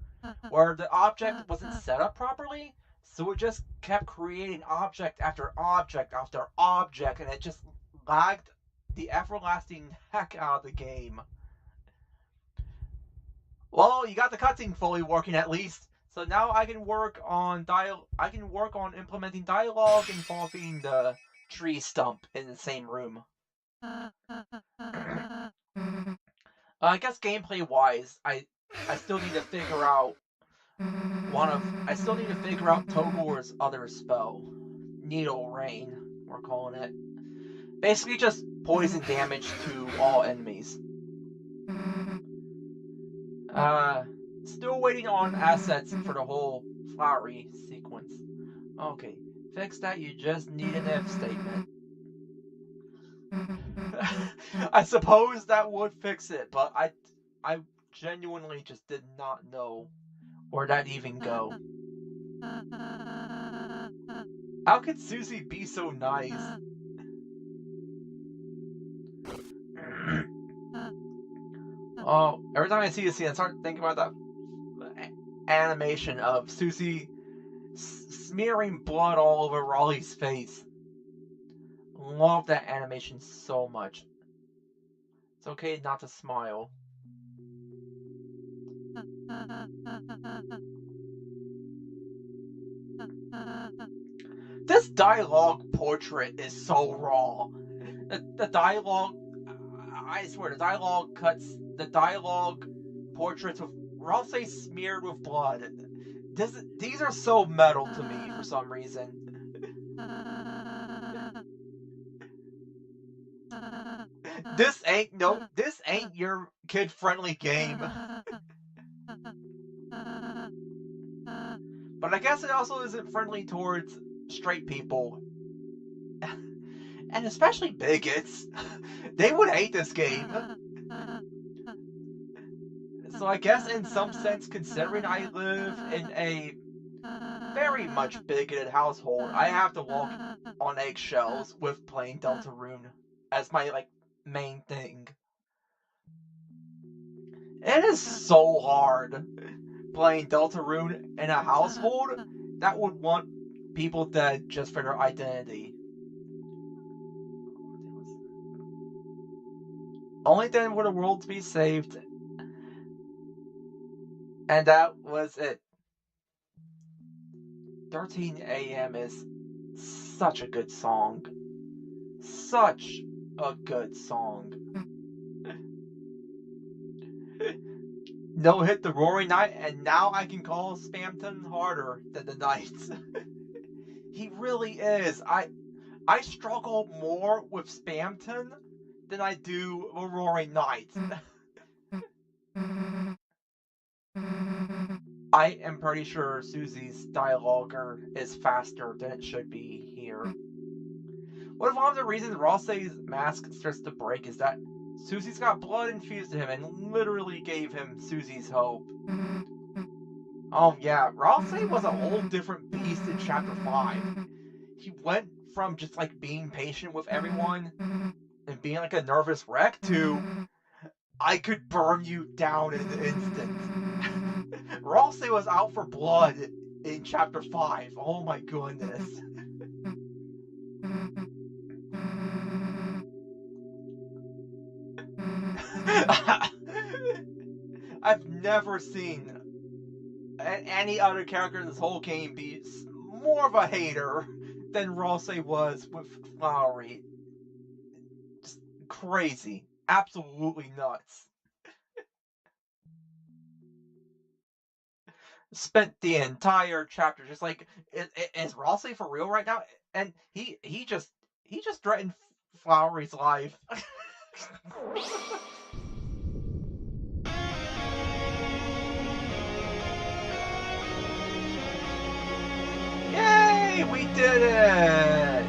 where the object wasn't set up properly, so it just kept creating object after object after object, and it just lagged the everlasting heck out of the game. Well, you got the cutscene fully working at least, so now I can work on implementing dialogue involving the tree stump in the same room. I guess gameplay wise, I still need to figure out Togor's other spell, Needle Rain, we're calling it. Basically, just poison damage to all enemies. Still waiting on assets for the whole flowery sequence. Okay, fix that. You just need an if statement. I suppose that would fix it, but I genuinely just did not know where that even go. How could Susie be so nice? Oh, every time I see a scene, I start thinking about that animation of Susie smearing blood all over Raleigh's face. Love that animation so much. It's okay not to smile. This dialogue portrait is so raw. The dialogue, I swear, the dialogue portraits of Ralsei smeared with blood. These are so metal to me for some reason. This ain't your kid-friendly game. But I guess it also isn't friendly towards straight people. And especially bigots. They would hate this game. So I guess in some sense, considering I live in a very much bigoted household, I have to walk on eggshells with playing Deltarune as my main thing. It is so hard playing Deltarune in a household that would want people dead just for their identity. Only then would the world be saved. And that was it. 13 a.m. is such a good song. Such a good song. No hit the Roaring Knight, and now I can call Spamton harder than the Knights. He really is. I struggle more with Spamton than I do the Roaring Knight. I am pretty sure Susie's dialogue is faster than it should be here. What if one of the reasons Ralsei's mask starts to break is that Susie's got blood infused to him and literally gave him Susie's hope? Oh yeah, Ralsei was a whole different beast in Chapter 5. He went from just being patient with everyone and being like a nervous wreck to I could burn you down in an instant. Ralsei was out for blood in Chapter 5. Oh my goodness. I've never seen any other character in this whole game be more of a hater than Ralsei was with Flowery. Just crazy. Absolutely nuts. Spent the entire chapter just is Ralsei for real right now? And he just threatened Flowery's life. Yay! We did it!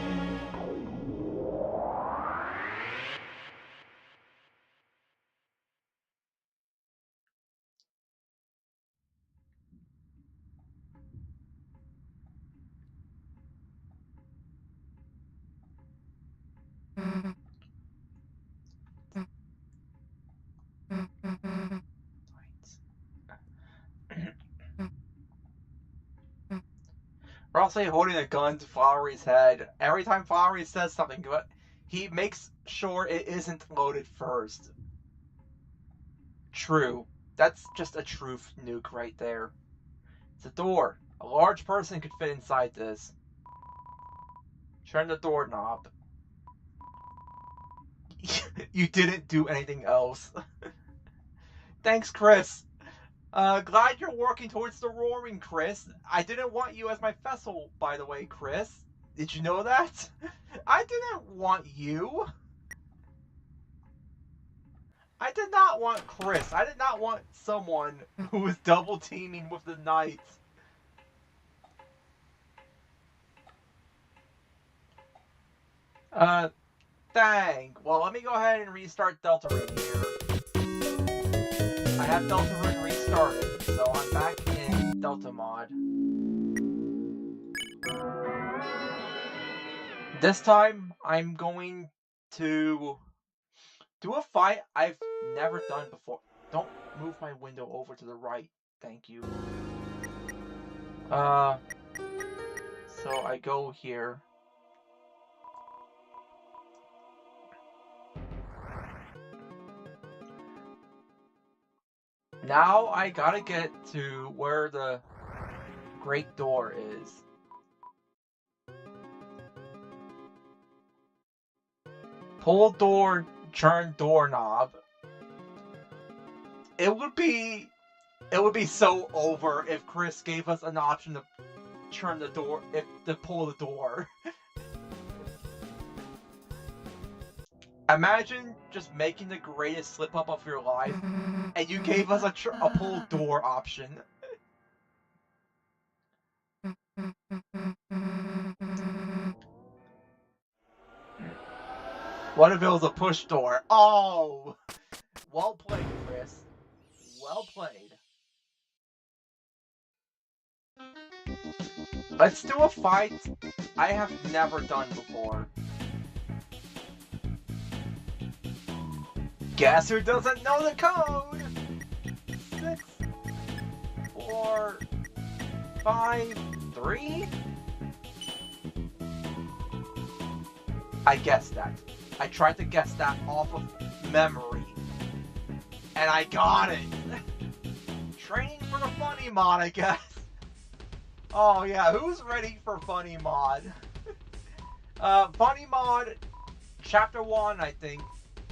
Rossi holding a gun to Flowery's head. Every time Flowery says something, he makes sure it isn't loaded first. True. That's just a truth nuke right there. It's a door. A large person could fit inside this. Turn the doorknob. You didn't do anything else. Thanks, Chris. Glad you're working towards the roaring, Chris. I didn't want you as my vessel, by the way, Chris. Did you know that? I didn't want you. I did not want Chris. I did not want someone who was double teaming with the knights. Dang. Well, let me go ahead and restart Deltarune here. I have Deltarune restarted, so I'm back in Delta mod. This time, I'm going to do a fight I've never done before. Don't move my window over to the right. Thank you. So I go here. Now I gotta get to where the great door is. Pull door, turn doorknob. It would be so over if Chris gave us an option to turn the door, to pull the door. Imagine just making the greatest slip up of your life, and you gave us a pull door option. What if it was a push door? Oh! Well played, Chris. Well played. Let's do a fight I have never done before. Guess who doesn't know the code? 6, 4, 5, 3? I guessed that. I tried to guess that off of memory. And I got it! Training for the funny mod, I guess. Oh yeah, who's ready for funny mod? Funny mod, chapter 1, I think.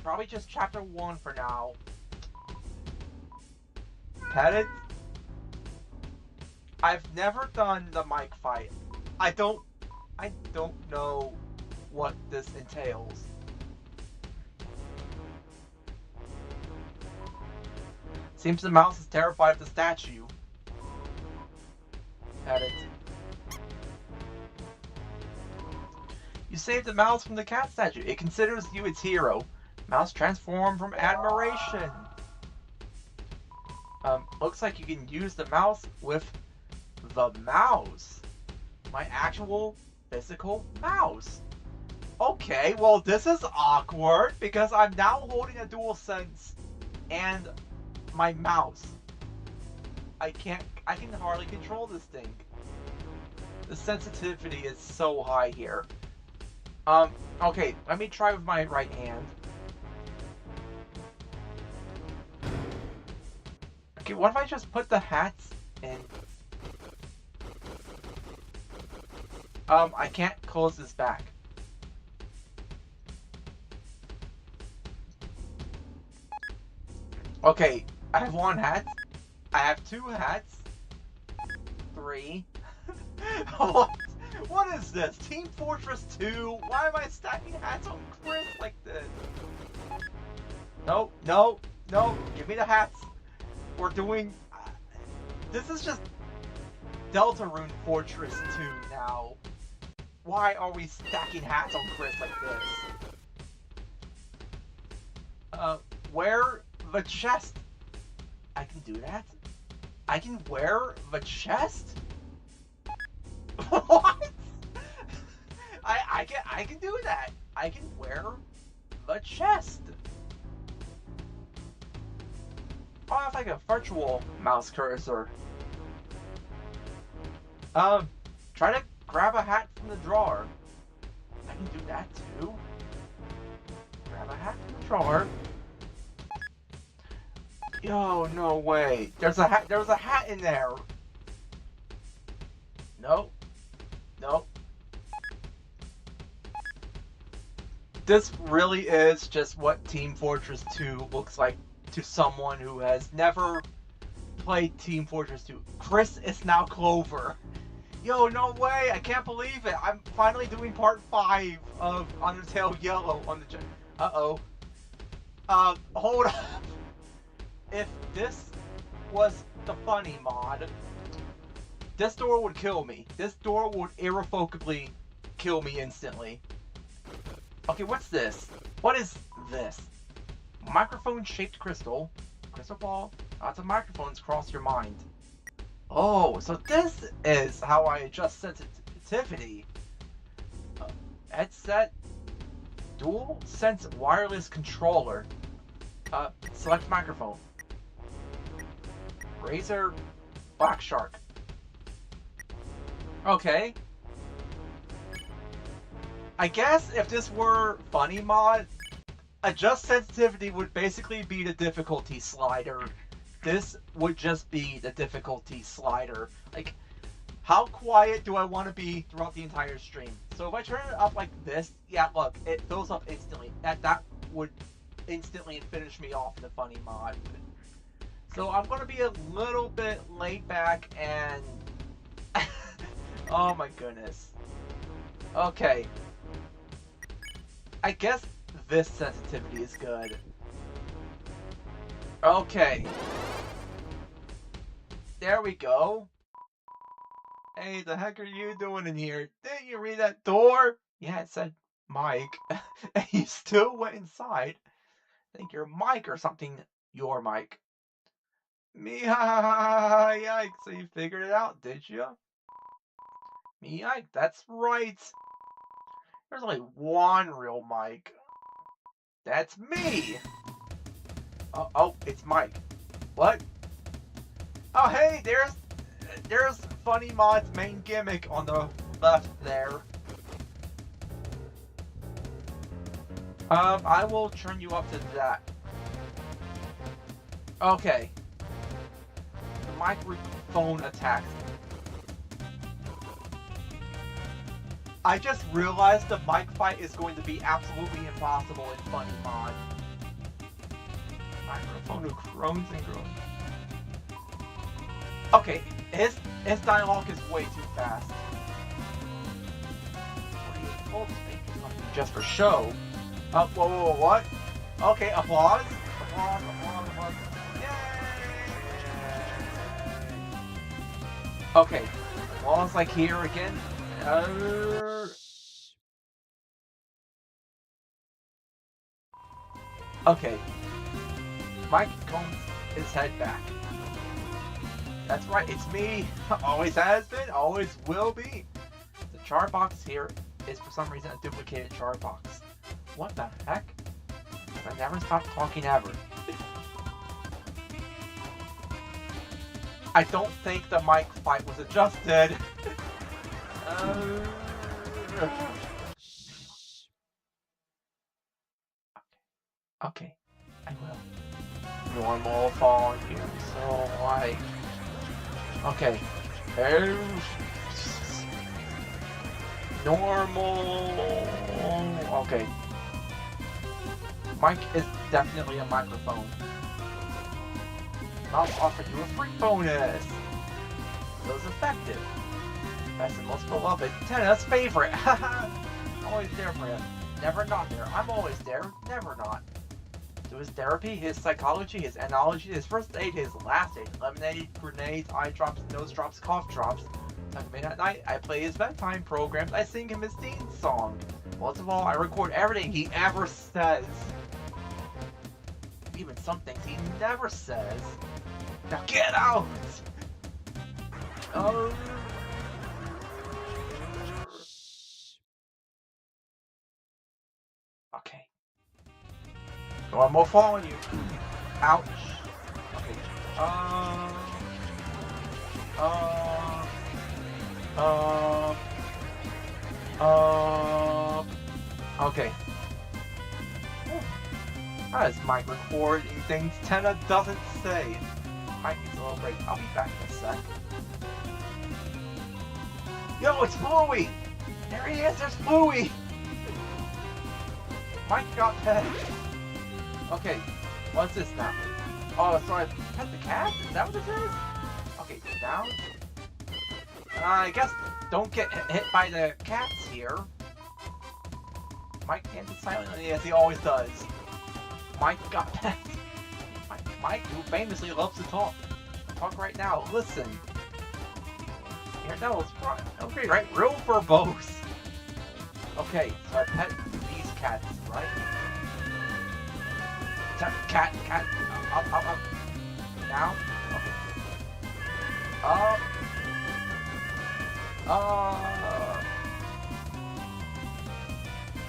Probably just chapter 1 for now. Pet it? I've never done the mic fight. I don't know what this entails. Seems the mouse is terrified of the statue. Pet it. You saved the mouse from the cat statue. It considers you its hero. Mouse transformed from admiration. Looks like you can use the mouse with the mouse. My actual physical mouse. Okay, well this is awkward because I'm now holding a DualSense and my mouse. I can hardly control this thing. The sensitivity is so high here. Okay, let me try with my right hand. Okay, what if I just put the hats in? I can't close this back. Okay, I have 1 hat. I have 2 hats. 3. What is this? Team Fortress 2? Why am I stacking hats on Chris like this? No, no, no. Give me the hats. We're doing... this is just Deltarune Fortress 2 now. Why are we stacking hats on Chris like this? Wear the chest. I can do that? I can wear the chest? What? I can do that. I can wear the chest. Oh, I have like a virtual mouse cursor. Try to grab a hat from the drawer. I can do that too. Grab a hat from the drawer. Yo, no way. There's a hat in there. Nope. Nope. This really is just what Team Fortress 2 looks like to someone who has never played Team Fortress 2. Chris is now Clover. Yo, no way! I can't believe it! I'm finally doing part 5 of Undertale Yellow on the uh-oh. Hold up. If this was the funny mod, this door would kill me. This door would irrevocably kill me instantly. Okay, what's this? What is this? Microphone-shaped crystal. Crystal ball. Lots of microphones cross your mind. Oh, so this is how I adjust sensitivity. Headset. Dual sense wireless controller. Select microphone. Razer Black Shark. Okay. I guess if this were funny mod, adjust sensitivity would basically be the difficulty slider. This would just be the difficulty slider. Like, how quiet do I want to be throughout the entire stream? So if I turn it up like this, yeah, look, it fills up instantly. That would instantly finish me off in the funny mod. So I'm going to be a little bit laid back and... oh my goodness. Okay. I guess this sensitivity is good. Okay. There we go. Hey, the heck are you doing in here? Didn't you read that door? Yeah, it said Mike. And you still went inside. I think you're Mike or something. You're Mike. Me, yikes. So you figured it out, did you? Me, yikes. That's right. There's only one real Mike. That's me. Oh, it's Mike. What? Oh, hey, there's Funny Mod's main gimmick on the left there. I will turn you up to that. Okay. The microphone attacks. I just realized the mic fight is going to be absolutely impossible in Funny Mod. Microphone who groans and groans. Okay, his dialogue is way too fast. Just for show. Whoa, what? Okay, applause. Applause. Yay! Okay, applause like here again. Okay. Mike combs his head back. That's right, it's me. Always has been, always will be. The char box here is for some reason a duplicated char box. What the heck? I never stopped talking ever. I don't think the mic fight was adjusted. Okay, I will. Normal volume, so like... Okay. Normal... Okay. Mic is definitely a microphone. I'll offer you a free bonus. Those effective. Best and most beloved. Tenna's favorite. Always there for him. Never not there. I'm always there. Never not. To his therapy, his psychology, his analogy, his first aid, his last aid. Lemonade, grenades, eye drops, nose drops, cough drops. Tuck him in at night. I play his bedtime programs. I sing him his theme song. Most of all, I record everything he ever says. Even some things he never says. Now get out! Oh. Okay. No more following you. Ouch. Okay. Okay. How is Mike recording things Tenna doesn't say? Mike needs a little break. I'll be back in a sec. Yo, it's Bluey! There he is, there's Bluey! Mike got pet. Okay, what's this now? Oh, so I pet the cat? Is that what this is? Okay, down. I guess don't get hit by the cats here. Mike answered silently as he always does. Mike got pet. Mike, who famously loves to talk. Talk right now. Listen. Here, no, it's okay, right? Real verbose. Okay, so I pet these cats, right? Cat. Up. Down. Okay.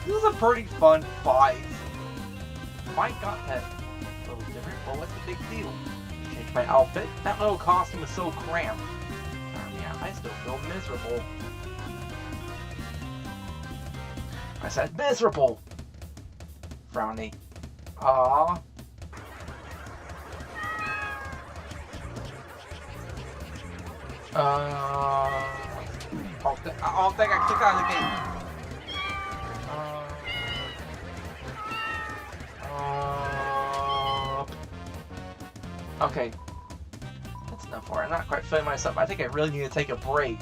This is a pretty fun fight. Mike got pet. A little different, but what's the big deal? Changed my outfit. That little costume is so cramped. Yeah, I still feel miserable. I said miserable. Frowny. Aww. I think I clicked out of the game. Okay. That's enough for it. I'm not quite feeling myself. I think I really need to take a break.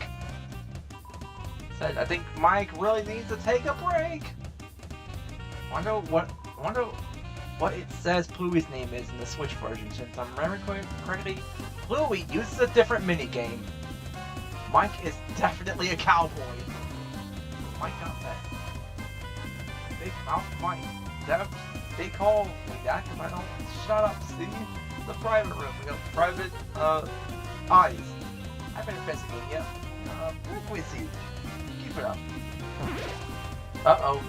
I think Mike really needs to take a break. Wonder what it says Bluey's name is in the Switch version. Since I'm remembering correctly, Bluey uses a different minigame. Mike is definitely a cowboy. Mike got that. Big mouth Mike. They call me that because I don't shut up, see? The private room. We got private eyes. I've been investigating yet. Where can we see? Keep it up. Uh-oh.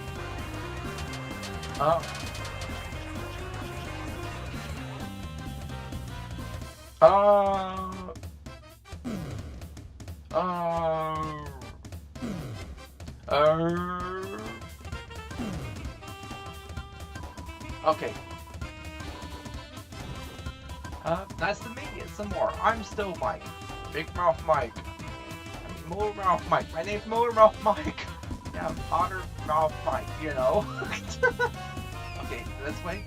Okay. Nice to meet you some more. I'm still Mike. Big Mouth Mike. I mean, Motor Mouth Mike. My name's Motor Mouth Mike. Yeah, Otter Mouth Mike, you know. Okay, this way.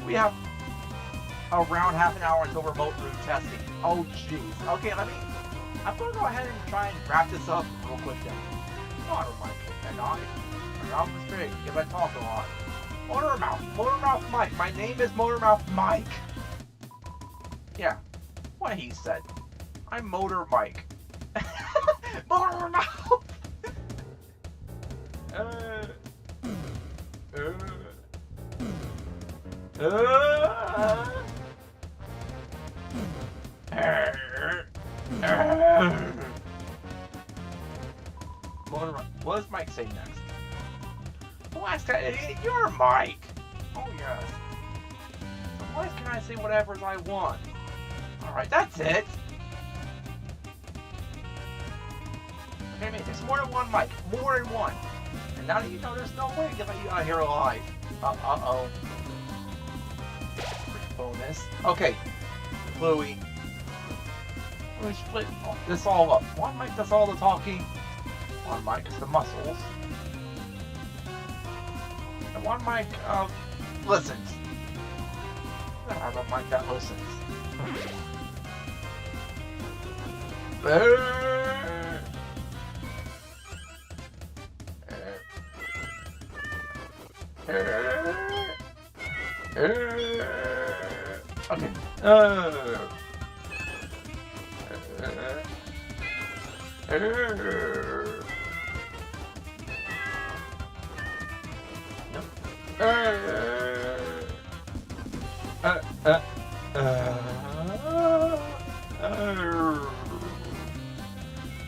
We have around half an hour until remote room testing. Oh, jeez. Okay, I'm gonna go ahead and try and wrap this up real quick then. Motor Mike and I. My mouth is big if I talk a lot. Motor Mouth Mike. My name is Motor Mouth Mike. Yeah, what he said. I'm Motor Mike. Motor Mouth. What does Mike say next? Oh, ask that idiot, you're Mike! Oh, yes. So why can I say whatever I want? Alright, that's it! Okay, mate, there's more than one Mike. More than one. And now that you know there's no way to get you out of here alive. Uh-oh. Bonus. Okay. Bluey. We'll split this all up. One Mike does all the talking. One Mike is the muscles. And one Mike, listens. I have a Mike that listens. Okay.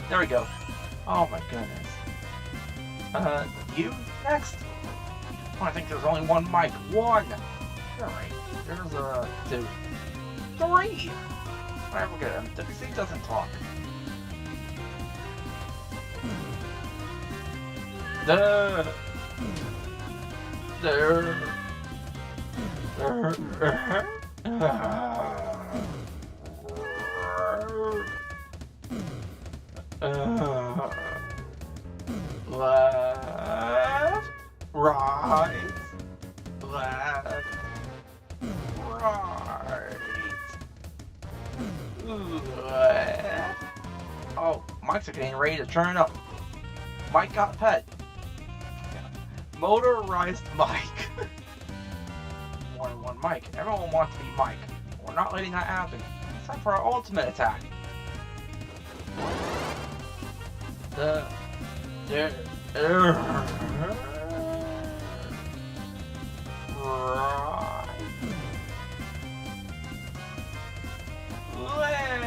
There we go. Oh my goodness. You next? Oh, I think there's only one mic. One! Alright, there's two. 3! I forget him. WC doesn't talk. Left, right, left, right, left. Oh, Mike's getting ready to turn up. Mike got pet. Motorized Mike. More than one Mike. Everyone wants to be Mike. We're not letting that happen. It's time for our ultimate attack. Right.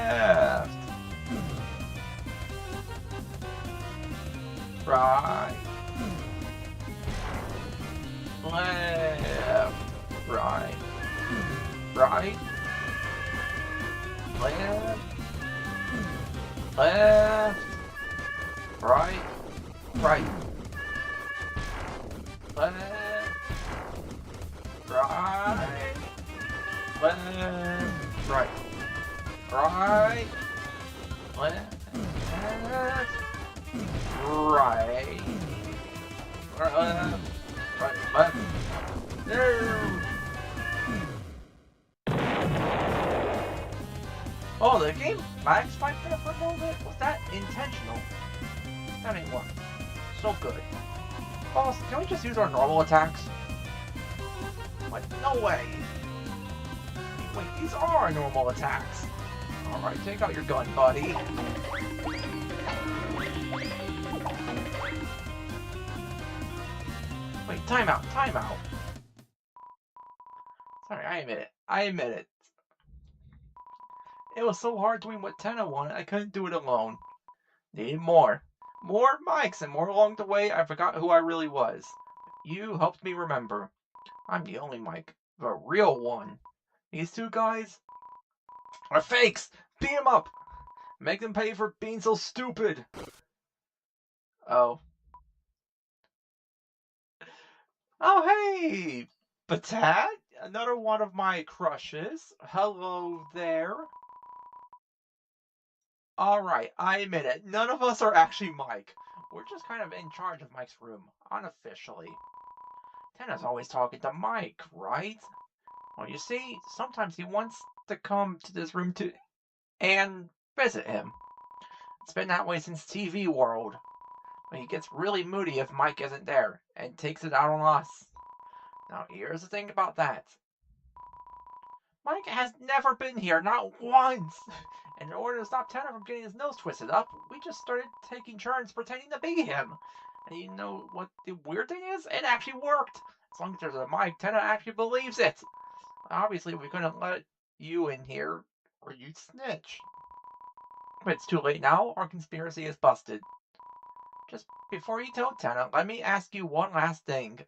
Left. Right. Left. Right. Right. Left. Left. Right. Right. Left. Right. Left. Right. Right. Left. Right. Right. Left. No. Oh, the game lag spiked there for a little bit? Was that intentional? That ain't one. So good. Boss, can we just use our normal attacks? What? No way! Wait, these are our normal attacks. Alright, take out your gun, buddy. Wait, timeout, timeout. Sorry, I admit it. It was so hard doing what Tenna wanted, I couldn't do it alone. Needed more. More mics, and more along the way, I forgot who I really was. You helped me remember. I'm the only Mike. The real one. These two guys are fakes! Beat them up! Make them pay for being so stupid! Oh. Oh, hey! Batat? Another one of my crushes. Hello there. Alright, I admit it. None of us are actually Mike. We're just kind of in charge of Mike's room, unofficially. Tenna's always talking to Mike, right? Well, you see, sometimes he wants to come to this room and visit him. It's been that way since TV World. But he gets really moody if Mike isn't there, and takes it out on us. Now, here's the thing about that. Mike has never been here, not once! And in order to stop Tenna from getting his nose twisted up, we just started taking turns pretending to be him. And you know what the weird thing is? It actually worked! As long as there's a Mike, Tenna actually believes it! Obviously, we couldn't let you in here, or you'd snitch. But it's too late now, our conspiracy is busted. Just before you tell Tenna, let me ask you one last thing.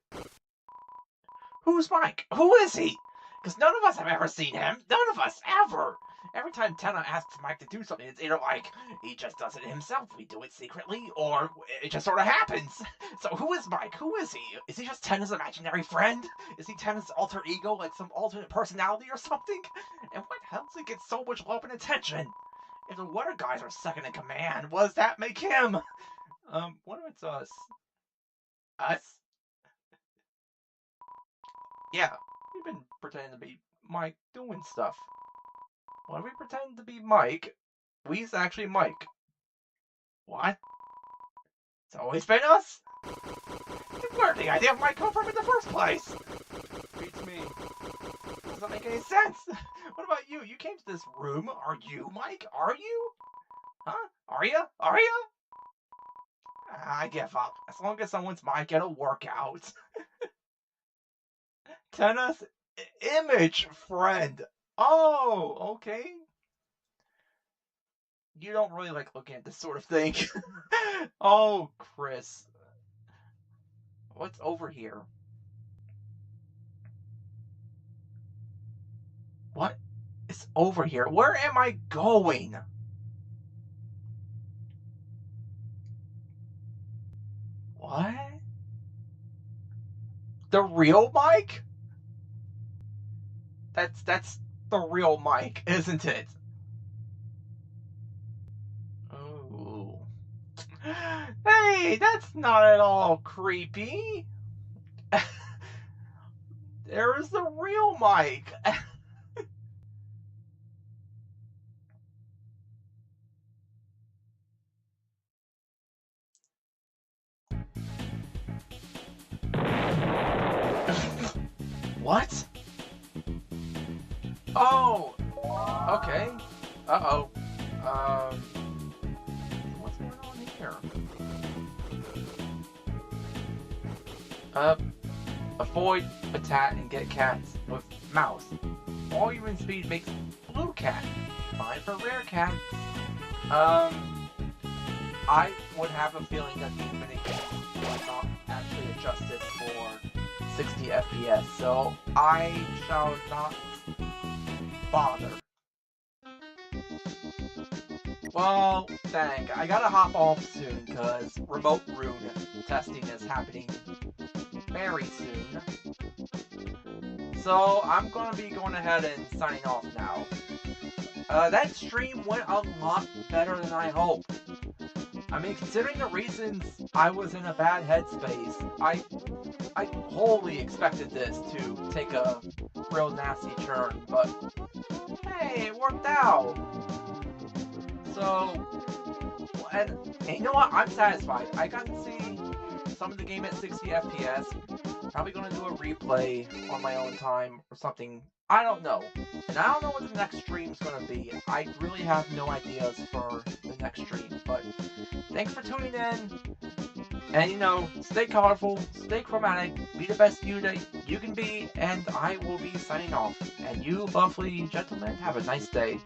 Who's Mike? Who is he? Because none of us have ever seen him. None of us, ever. Every time Tenna asks Mike to do something, it's either like, he just does it himself, we do it secretly, or it just sort of happens. So who is Mike? Who is he? Is he just Tenna's imaginary friend? Is he Tenna's alter ego, like some alternate personality or something? And what helps he get so much love and attention? If the water guys are second in command, what does that make him? What if it's us? Us? Yeah, we've been pretending to be Mike doing stuff. When we pretend to be Mike, we's actually Mike. What? It's always been us? Where did the idea of Mike come from in the first place? Beats me. Doesn't make any sense. What about you? You came to this room. Are you Mike? Are you? Huh? Are you? Are you? I give up. As long as someone's Mike, it'll work out. Tennis image friend. Oh, okay. You don't really like looking at this sort of thing. Oh, Chris. What's over here? What is over here. Where am I going? What? The real mic? That's the real mic, isn't it? Ooh. Hey, that's not at all creepy. There's the real mic. What? Oh, okay. Uh-oh. What's going on here? Avoid, attack, and get cats with mouse. All human speed makes blue cat. Fine for rare cat. I would have a feeling that these minigames were not actually adjusted for 60 FPS, so I shall not bother. Well, dang, I gotta hop off soon, because remote rune testing is happening very soon. So, I'm gonna be going ahead and signing off now. That stream went a lot better than I hoped. I mean, considering the reasons I was in a bad headspace, I wholly expected this to take a real nasty turn, but hey, it worked out. So, and you know what? I'm satisfied. I got to see some of the game at 60 FPS. Probably gonna do a replay on my own time or something. I don't know. And I don't know what the next stream's gonna be. I really have no ideas for the next stream, but thanks for tuning in. And you know, stay colorful, stay chromatic, be the best you that you can be, and I will be signing off. And you lovely gentlemen, have a nice day.